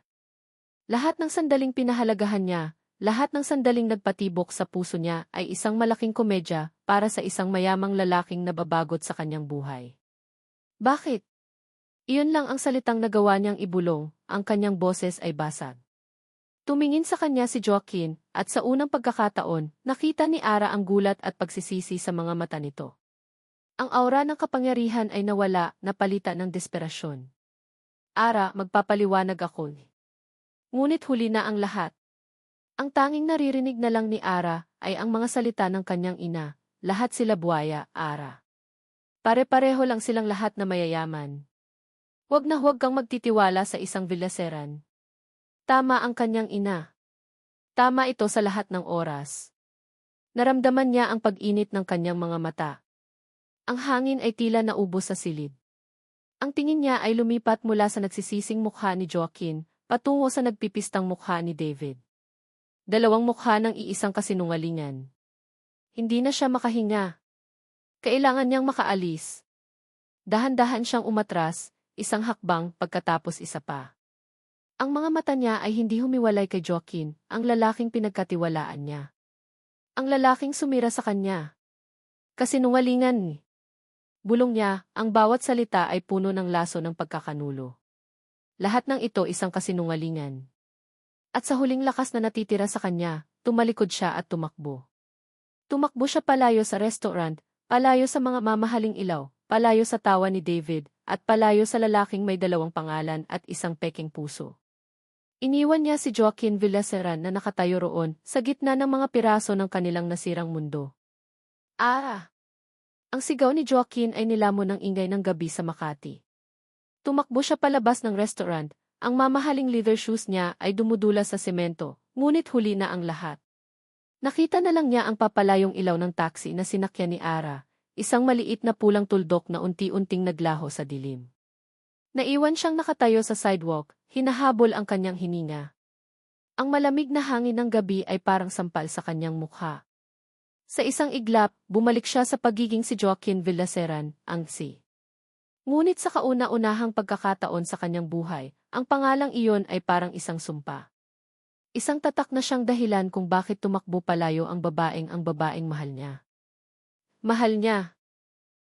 Lahat ng sandaling pinahalagahan niya, lahat ng sandaling nagpatibok sa puso niya ay isang malaking komedya para sa isang mayamang lalaking nababagot sa kanyang buhay. Bakit? Iyon lang ang salitang nagawa niyang ibulong, ang kanyang boses ay basag. Tumingin sa kanya si Joaquin, at sa unang pagkakataon, nakita ni Ara ang gulat at pagsisisi sa mga mata nito. Ang aura ng kapangyarihan ay nawala, napalitan ng desperasyon. Ara, magpapaliwanag ako. Ngunit huli na ang lahat. Ang tanging naririnig na lang ni Ara ay ang mga salita ng kanyang ina, lahat sila buwaya, Ara. Pare-pareho lang silang lahat na mayayaman. Huwag na huwag kang magtitiwala sa isang Villaseran. Tama ang kanyang ina. Tama ito sa lahat ng oras. Naramdaman niya ang pag-init ng kanyang mga mata. Ang hangin ay tila naubos sa silid. Ang tingin niya ay lumipat mula sa nagsisising mukha ni Joaquin, patungo sa nagpipistang mukha ni David. Dalawang mukha ng iisang kasinungalingan. Hindi na siya makahinga. Kailangan niyang makaalis. Dahan-dahan siyang umatras, isang hakbang pagkatapos isa pa. Ang mga mata niya ay hindi humiwalay kay Joaquin, ang lalaking pinagkatiwalaan niya. Ang lalaking sumira sa kanya. Kasinungalingan ni. Bulong niya, ang bawat salita ay puno ng laso ng pagkakanulo. Lahat ng ito isang kasinungalingan. At sa huling lakas na natitira sa kanya, tumalikod siya at tumakbo. Tumakbo siya palayo sa restaurant, palayo sa mga mamahaling ilaw, palayo sa tawa ni David, at palayo sa lalaking may dalawang pangalan at isang peking puso. Iniwan niya si Joaquin Villaseran na nakatayo roon sa gitna ng mga piraso ng kanilang nasirang mundo. Ah! Ang sigaw ni Joaquin ay nilamon ng ingay ng gabi sa Makati. Tumakbo siya palabas ng restaurant, ang mamahaling leather shoes niya ay dumudula sa semento, ngunit huli na ang lahat. Nakita na lang niya ang papalayong ilaw ng taxi na sinakyan ni Ara, isang maliit na pulang tuldok na unti-unting naglaho sa dilim. Naiwan siyang nakatayo sa sidewalk, hinahabol ang kanyang hininga. Ang malamig na hangin ng gabi ay parang sampal sa kanyang mukha. Sa isang iglap, bumalik siya sa pagiging si Joaquin Villaseran, ang si. Ngunit sa kauna-unahang pagkakataon sa kanyang buhay, ang pangalang iyon ay parang isang sumpa. Isang tatak na siyang dahilan kung bakit tumakbo palayo ang babaeng mahal niya. Mahal niya.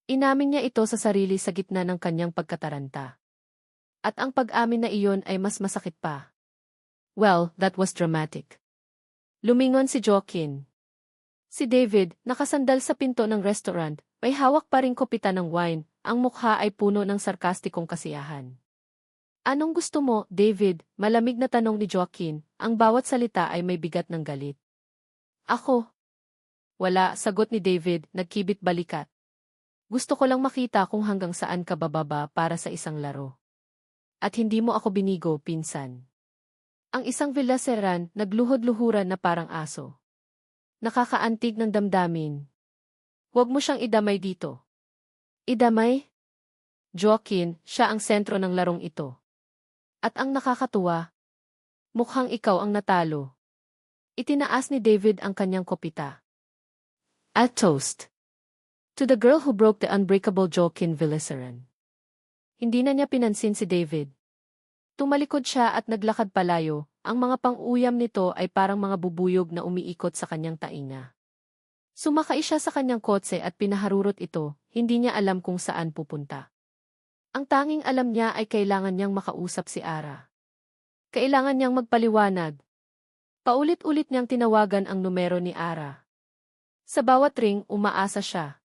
Inamin niya ito sa sarili sa gitna ng kanyang pagkataranta. At ang pag-amin na iyon ay mas masakit pa. Well, that was dramatic. Lumingon si Joaquin. Si David, nakasandal sa pinto ng restaurant, may hawak pa ring kopita ng wine, ang mukha ay puno ng sarkastikong kasiyahan. Anong gusto mo, David? Malamig na tanong ni Joaquin, ang bawat salita ay may bigat ng galit. Ako. Wala, sagot ni David, nagkibit balikat. Gusto ko lang makita kung hanggang saan ka bababa para sa isang laro. At hindi mo ako binigo, pinsan. Ang isang Villaseran, nagluhod-luhuran na parang aso. Nakakaantig ng damdamin. Huwag mo siyang idamay dito. Idamay? Joaquin, siya ang sentro ng larong ito. At ang nakakatuwa, mukhang ikaw ang natalo. Itinaas ni David ang kanyang kopita. A toast. To the girl who broke the unbreakable Joaquin Villaseran. Hindi na niya pinansin si David. Tumalikod siya at naglakad palayo, ang mga pang-uyam nito ay parang mga bubuyog na umiikot sa kanyang tainga. Sumakay siya sa kanyang kotse at pinaharurot ito, hindi niya alam kung saan pupunta. Ang tanging alam niya ay kailangan niyang makausap si Ara. Kailangan niyang magpaliwanag. Paulit-ulit niyang tinawagan ang numero ni Ara. Sa bawat ring, umaasa siya.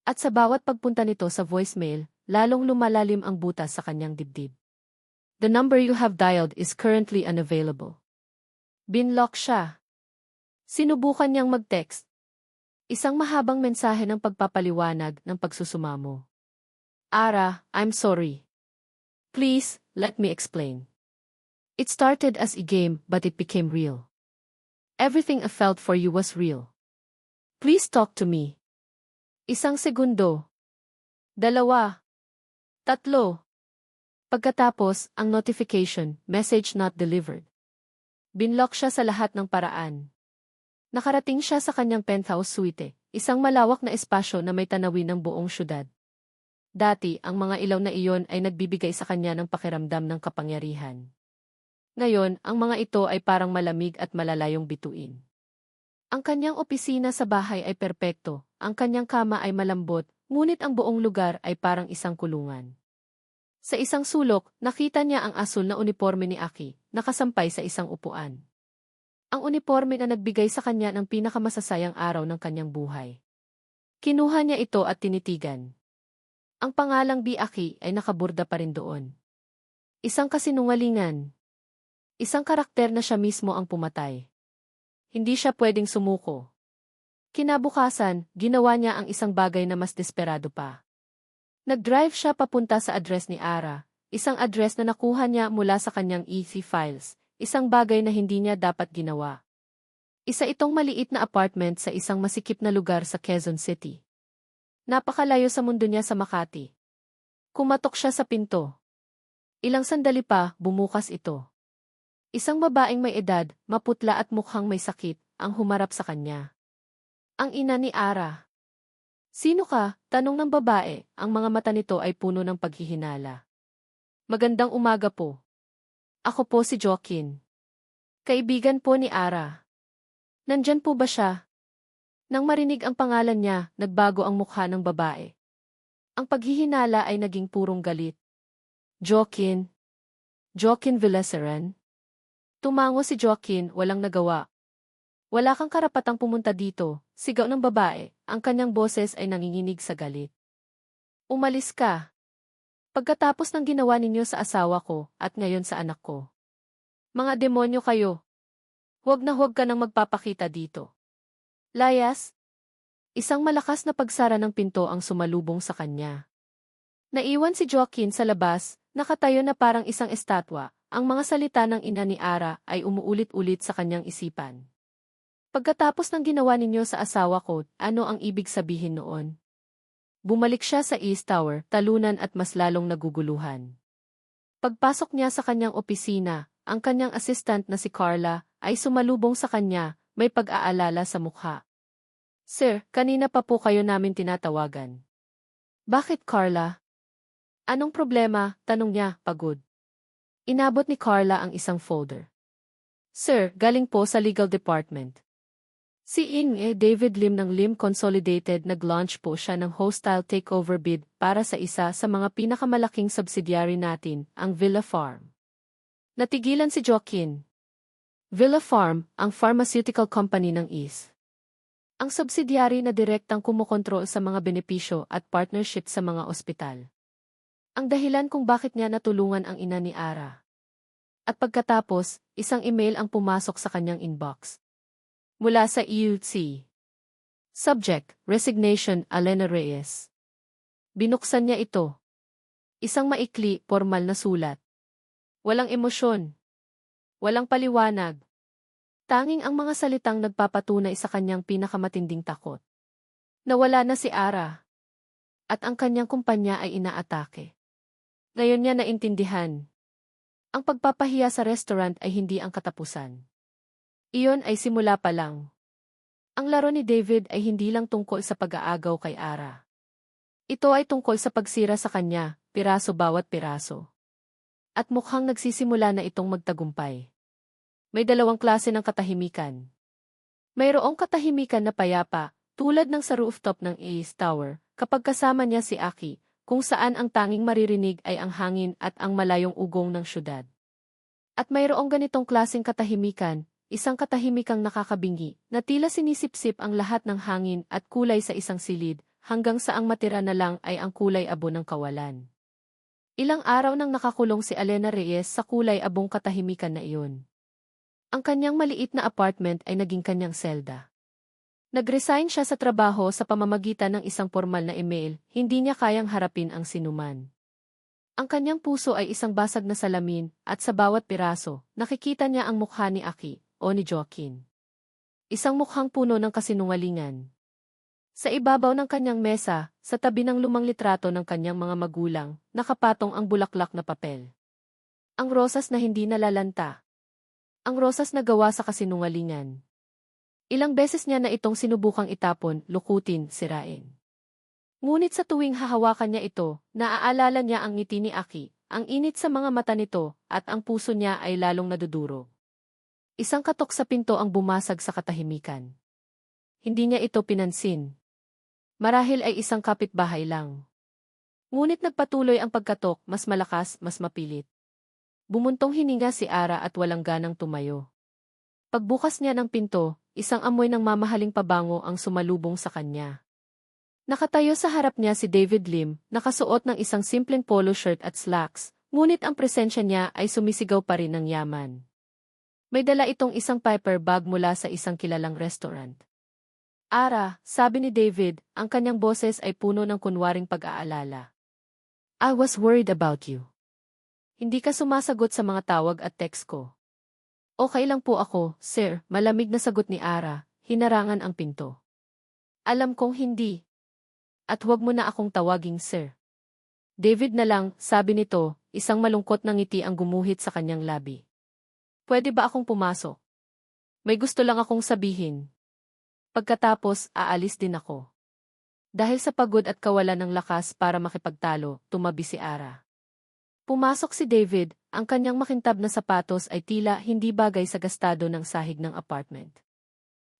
At sa bawat pagpunta nito sa voicemail, lalong lumalalim ang butas sa kanyang dibdib. The number you have dialed is currently unavailable. Binlock siya. Sinubukan niyang mag-text. Isang mahabang mensahe ng pagpapaliwanag ng pagsusumamo. Ara, I'm sorry. Please, let me explain. It started as a game, but it became real. Everything I felt for you was real. Please talk to me. Isang segundo. 2. 3. Pagkatapos, ang notification, message not delivered. Binlock siya sa lahat ng paraan. Nakarating siya sa kanyang penthouse suite, isang malawak na espasyo na may tanawin ng buong syudad. Dati, ang mga ilaw na iyon ay nagbibigay sa kanya ng pakiramdam ng kapangyarihan. Ngayon, ang mga ito ay parang malamig at malalayong bituin. Ang kanyang opisina sa bahay ay perpekto, ang kanyang kama ay malambot, ngunit ang buong lugar ay parang isang kulungan. Sa isang sulok, nakita niya ang asul na uniforme ni Aki, nakasampay sa isang upuan. Ang uniforme na nagbigay sa kanya ng pinakamasasayang araw ng kanyang buhay. Kinuha niya ito at tinitigan. Ang pangalang Aki ay nakaburda pa rin doon. Isang kasinungalingan. Isang karakter na siya mismo ang pumatay. Hindi siya pwedeng sumuko. Kinabukasan, ginawa niya ang isang bagay na mas desperado pa. Nag-drive siya papunta sa address ni Ara, isang address na nakuha niya mula sa kanyang EC files, isang bagay na hindi niya dapat ginawa. Isa itong maliit na apartment sa isang masikip na lugar sa Quezon City. Napakalayo sa mundo niya sa Makati. Kumatok siya sa pinto. Ilang sandali pa, bumukas ito. Isang babaeng may edad, maputla at mukhang may sakit, ang humarap sa kanya. Ang ina ni Ara. Sino ka? Tanong ng babae, ang mga mata nito ay puno ng paghihinala. Magandang umaga po. Ako po si Joaquin. Kaibigan po ni Ara. Nandyan po ba siya? Nang marinig ang pangalan niya, nagbago ang mukha ng babae. Ang paghihinala ay naging purong galit. Joaquin? Joaquin Villaseran? Tumango si Joaquin, walang nagawa. Wala kang karapatang pumunta dito, sigaw ng babae, ang kanyang boses ay nanginginig sa galit. Umalis ka. Pagkatapos ng ginawa ninyo sa asawa ko at ngayon sa anak ko. Mga demonyo kayo. Huwag na huwag ka nang magpapakita dito. Layas. Isang malakas na pagsara ng pinto ang sumalubong sa kanya. Naiwan si Joaquin sa labas, nakatayo na parang isang estatwa. Ang mga salita ng ina ni Ara ay umuulit-ulit sa kanyang isipan. Pagkatapos ng ginawa ninyo sa asawa ko, ano ang ibig sabihin noon? Bumalik siya sa East Tower, talunan at mas lalong naguguluhan. Pagpasok niya sa kanyang opisina, ang kanyang assistant na si Carla ay sumalubong sa kanya, may pag-aalala sa mukha. Sir, kanina pa po kayo namin tinatawagan. Bakit, Carla? Anong problema? Tanong niya, pagod. Inabot ni Carla ang isang folder. Sir, galing po sa legal department. Si David Lim ng Lim Consolidated nag-launch po siya ng hostile takeover bid para sa isa sa mga pinakamalaking subsidiary natin, ang Villa Farm. Natigilan si Joaquin. Villa Farm, ang pharmaceutical company ng East. Ang subsidiary na direktang kumokontrol sa mga benepisyo at partnership sa mga ospital. Ang dahilan kung bakit niya natulungan ang ina ni Ara. At pagkatapos, isang email ang pumasok sa kanyang inbox. Mula sa EUC. Subject, Resignation, Alena Reyes. Binuksan niya ito. Isang maikli, formal na sulat. Walang emosyon. Walang paliwanag. Tanging ang mga salitang nagpapatunay sa kanyang pinakamatinding takot. Nawala na si Ara. At ang kanyang kumpanya ay inaatake. Ngayon niya naintindihan. Ang pagpapahiya sa restaurant ay hindi ang katapusan. Iyon ay simula pa lang. Ang laro ni David ay hindi lang tungkol sa pag-aagaw kay Ara. Ito ay tungkol sa pagsira sa kanya, piraso bawat piraso. At mukhang nagsisimula na itong magtagumpay. May dalawang klase ng katahimikan. Mayroong katahimikan na payapa, tulad ng sa rooftop ng East Tower, kapag kasama niya si Aki, kung saan ang tanging maririnig ay ang hangin at ang malayong ugong ng syudad. At mayroong ganitong klaseng katahimikan, isang katahimikang nakakabingi, na tila sinisipsip ang lahat ng hangin at kulay sa isang silid, hanggang sa ang matira na lang ay ang kulay abo ng kawalan. Ilang araw nang nakakulong si Alena Reyes sa kulay abong katahimikan na iyon. Ang kanyang maliit na apartment ay naging kanyang selda. Nag-resign siya sa trabaho sa pamamagitan ng isang formal na email, hindi niya kayang harapin ang sinuman. Ang kanyang puso ay isang basag na salamin, at sa bawat piraso, nakikita niya ang mukha ni Aki, o ni Joaquin. Isang mukhang puno ng kasinungalingan. Sa ibabaw ng kanyang mesa, sa tabi ng lumang litrato ng kanyang mga magulang, nakapatong ang bulaklak na papel. Ang rosas na hindi nalalanta. Ang rosas na gawa sa kasinungalingan. Ilang beses niya na itong sinubukang itapon, lukutin, sirain. Ngunit sa tuwing hahawakan niya ito, naaalala niya ang ngiti ni Aki, ang init sa mga mata nito, at ang puso niya ay lalong nadudurog. Isang katok sa pinto ang bumasag sa katahimikan. Hindi niya ito pinansin. Marahil ay isang kapitbahay lang. Ngunit nagpatuloy ang pagkatok, mas malakas, mas mapilit. Bumuntong hininga si Ara at walang ganang tumayo. Pagbukas niya ng pinto, isang amoy ng mamahaling pabango ang sumalubong sa kanya. Nakatayo sa harap niya si David Lim, nakasuot ng isang simpleng polo shirt at slacks, ngunit ang presensya niya ay sumisigaw pa rin ng yaman. May dala itong isang paper bag mula sa isang kilalang restaurant. Ara, sabi ni David, ang kanyang boses ay puno ng kunwaring pag-aalala. I was worried about you. Hindi ka sumasagot sa mga tawag at text ko. Okay lang po ako, sir, malamig na sagot ni Ara, hinarangan ang pinto. Alam kong hindi. At huwag mo na akong tawaging sir. David na lang, sabi nito, isang malungkot na ngiti ang gumuhit sa kanyang labi. Pwede ba akong pumasok? May gusto lang akong sabihin. Pagkatapos, aalis din ako. Dahil sa pagod at kawalan ng lakas para makipagtalo, tumabi si Ara. Pumasok si David, ang kanyang makintab na sapatos ay tila hindi bagay sa gastado ng sahig ng apartment.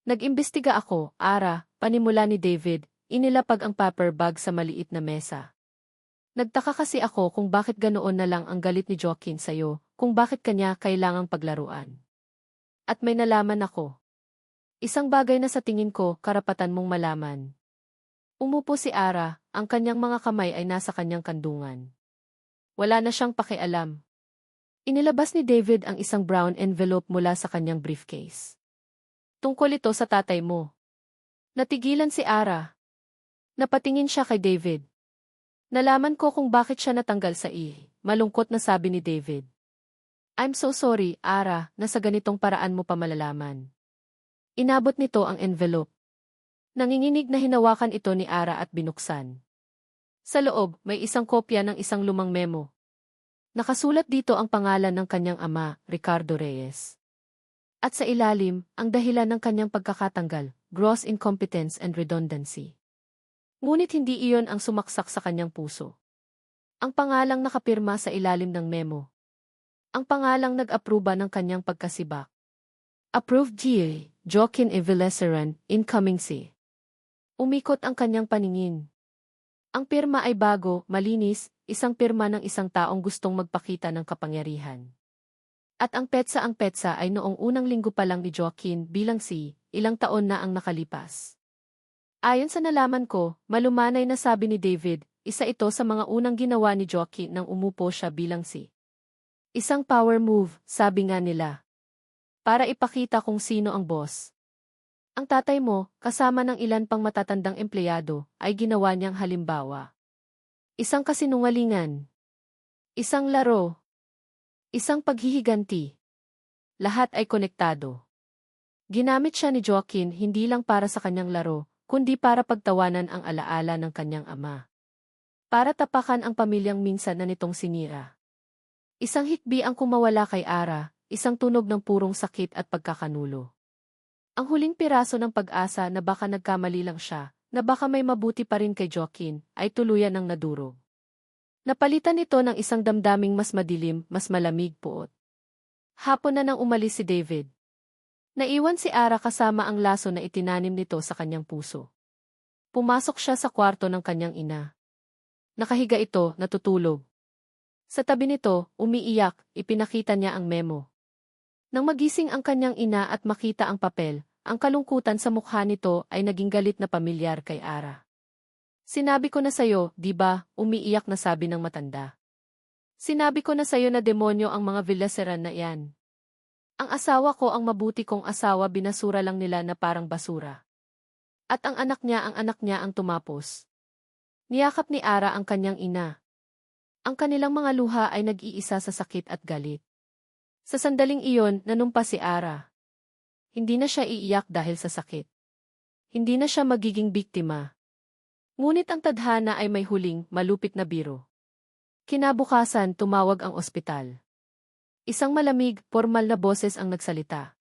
Nag-imbestiga ako, Ara, panimula ni David, inilapag ang paper bag sa maliit na mesa. Nagtaka kasi ako kung bakit ganoon na lang ang galit ni Joaquin sa'yo, kung bakit kanya kailangang paglaruan. At may nalaman ako. Isang bagay na sa tingin ko, karapatan mong malaman. Umupo si Ara, ang kanyang mga kamay ay nasa kanyang kandungan. Wala na siyang pakialam. Inilabas ni David ang isang brown envelope mula sa kanyang briefcase. Tungkol ito sa tatay mo. Natigilan si Ara. Napatingin siya kay David. Nalaman ko kung bakit siya natanggal sa malungkot na sabi ni David. I'm so sorry, Ara, na sa ganitong paraan mo pa malalaman. Inabot nito ang envelope. Nanginginig na hinawakan ito ni Ara at binuksan. Sa loob, may isang kopya ng isang lumang memo. Nakasulat dito ang pangalan ng kanyang ama, Ricardo Reyes. At sa ilalim, ang dahilan ng kanyang pagkakatanggal, gross incompetence and redundancy. Ngunit hindi iyon ang sumaksak sa kanyang puso. Ang pangalang nakapirma sa ilalim ng memo. Ang pangalang nag-aproba ng kanyang pagkasibak. Approved G.A. Joaquin E. Villeceran, incoming C. Umikot ang kanyang paningin. Ang pirma ay bago, malinis, isang pirma ng isang taong gustong magpakita ng kapangyarihan. At ang petsa ay noong unang linggo pa lang ni Joaquin bilang C, ilang taon na ang nakalipas. Ayon sa nalaman ko, malumanay na sabi ni David, isa ito sa mga unang ginawa ni Joaquin nang umupo siya bilang C. Isang power move, sabi nga nila. Para ipakita kung sino ang boss. Ang tatay mo, kasama ng ilan pang matatandang empleyado, ay ginawa niyang halimbawa. Isang kasinungalingan. Isang laro. Isang paghihiganti. Lahat ay konektado. Ginamit siya ni Joaquin hindi lang para sa kanyang laro, kundi para pagtawanan ang alaala ng kanyang ama. Para tapakan ang pamilyang minsan na nitong sinira. Isang hikbi ang kumawala kay Ara, isang tunog ng purong sakit at pagkakanulo. Ang huling piraso ng pag-asa na baka nagkamali lang siya, na baka may mabuti pa rin kay Joaquin, ay tuluyan ng nadurog. Napalitan ito ng isang damdaming mas madilim, mas malamig puot. Hapon na nang umalis si David. Naiwan si Ara kasama ang laso na itinanim nito sa kanyang puso. Pumasok siya sa kwarto ng kanyang ina. Nakahiga ito, natutulog. Sa tabi nito, umiiyak, ipinakita niya ang memo. Nang magising ang kanyang ina at makita ang papel, ang kalungkutan sa mukha nito ay naging galit na pamilyar kay Ara. Sinabi ko na sayo, di ba, umiiyak na sabi ng matanda. Sinabi ko na sayo na demonyo ang mga Villeceran na iyan. Ang asawa ko ang mabuti kong asawa binasura lang nila na parang basura. At ang anak niya ang tumapos. Niyakap ni Ara ang kanyang ina. Ang kanilang mga luha ay nag-iisa sa sakit at galit. Sa sandaling iyon, nanumpa si Ara. Hindi na siya iiyak dahil sa sakit. Hindi na siya magiging biktima. Ngunit ang tadhana ay may huling, malupit na biro. Kinabukasan, tumawag ang ospital. Isang malamig, formal na boses ang nagsalita.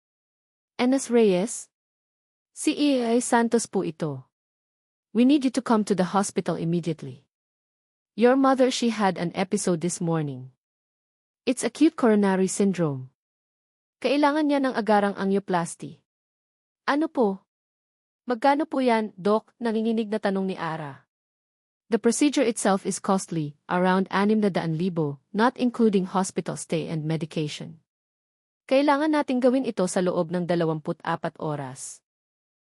Enes Reyes? Si E.A. Santos po ito. We need you to come to the hospital immediately. Your mother, she had an episode this morning. It's acute coronary syndrome. Kailangan niya ng agarang angioplasty. Ano po? Magkano po yan, Doc? Nanginginig na tanong ni Ara. The procedure itself is costly, around 6,000,000, not including hospital stay and medication. Kailangan nating gawin ito sa loob ng 24 oras.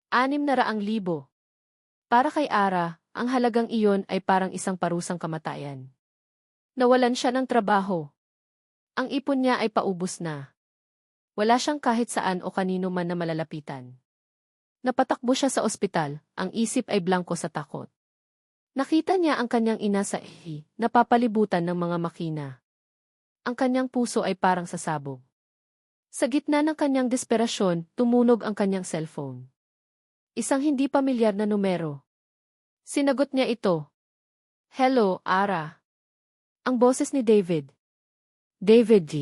600,000. Para kay Ara, ang halagang iyon ay parang isang parusang kamatayan. Nawalan siya ng trabaho. Ang ipon niya ay paubos na. Wala siyang kahit saan o kanino man na malalapitan. Napatakbo siya sa ospital, ang isip ay blanko sa takot. Nakita niya ang kanyang ina sa napapalibutan ng mga makina. Ang kanyang puso ay parang sasabog. Sa gitna ng kanyang desperasyon, tumunog ang kanyang cellphone. Isang hindi pamilyar na numero. Sinagot niya ito. Hello, Ara. Ang boses ni David. David G.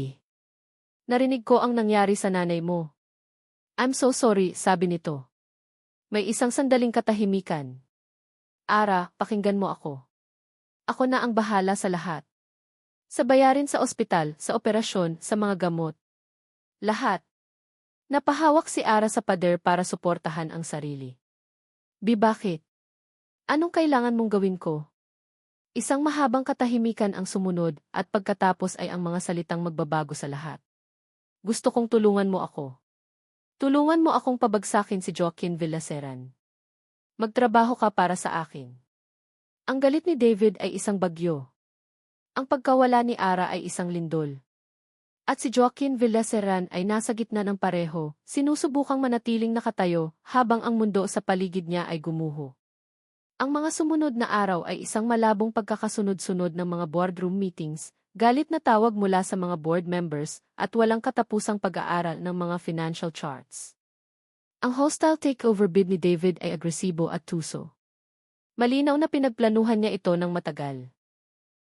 Narinig ko ang nangyari sa nanay mo. I'm so sorry, sabi nito. May isang sandaling katahimikan. Ara, pakinggan mo ako. Ako na ang bahala sa lahat. Sa bayarin sa ospital, sa operasyon, sa mga gamot. Lahat. Napahawak si Ara sa pader para suportahan ang sarili. Bakit? Anong kailangan mong gawin ko? Isang mahabang katahimikan ang sumunod at pagkatapos ay ang mga salitang magbabago sa lahat. Gusto kong tulungan mo ako. Tulungan mo akong pabagsakin si Joaquin Villeceran. Magtrabaho ka para sa akin. Ang galit ni David ay isang bagyo. Ang pagkawala ni Ara ay isang lindol. At si Joaquin Villaseran ay nasa gitna ng pareho, sinusubukang manatiling nakatayo habang ang mundo sa paligid niya ay gumuho. Ang mga sumunod na araw ay isang malabong pagkakasunod-sunod ng mga boardroom meetings, galit na tawag mula sa mga board members, at walang katapusang pag-aaral ng mga financial charts. Ang hostile takeover bid ni David ay agresibo at tuso. Malinaw na pinagplanuhan niya ito ng matagal.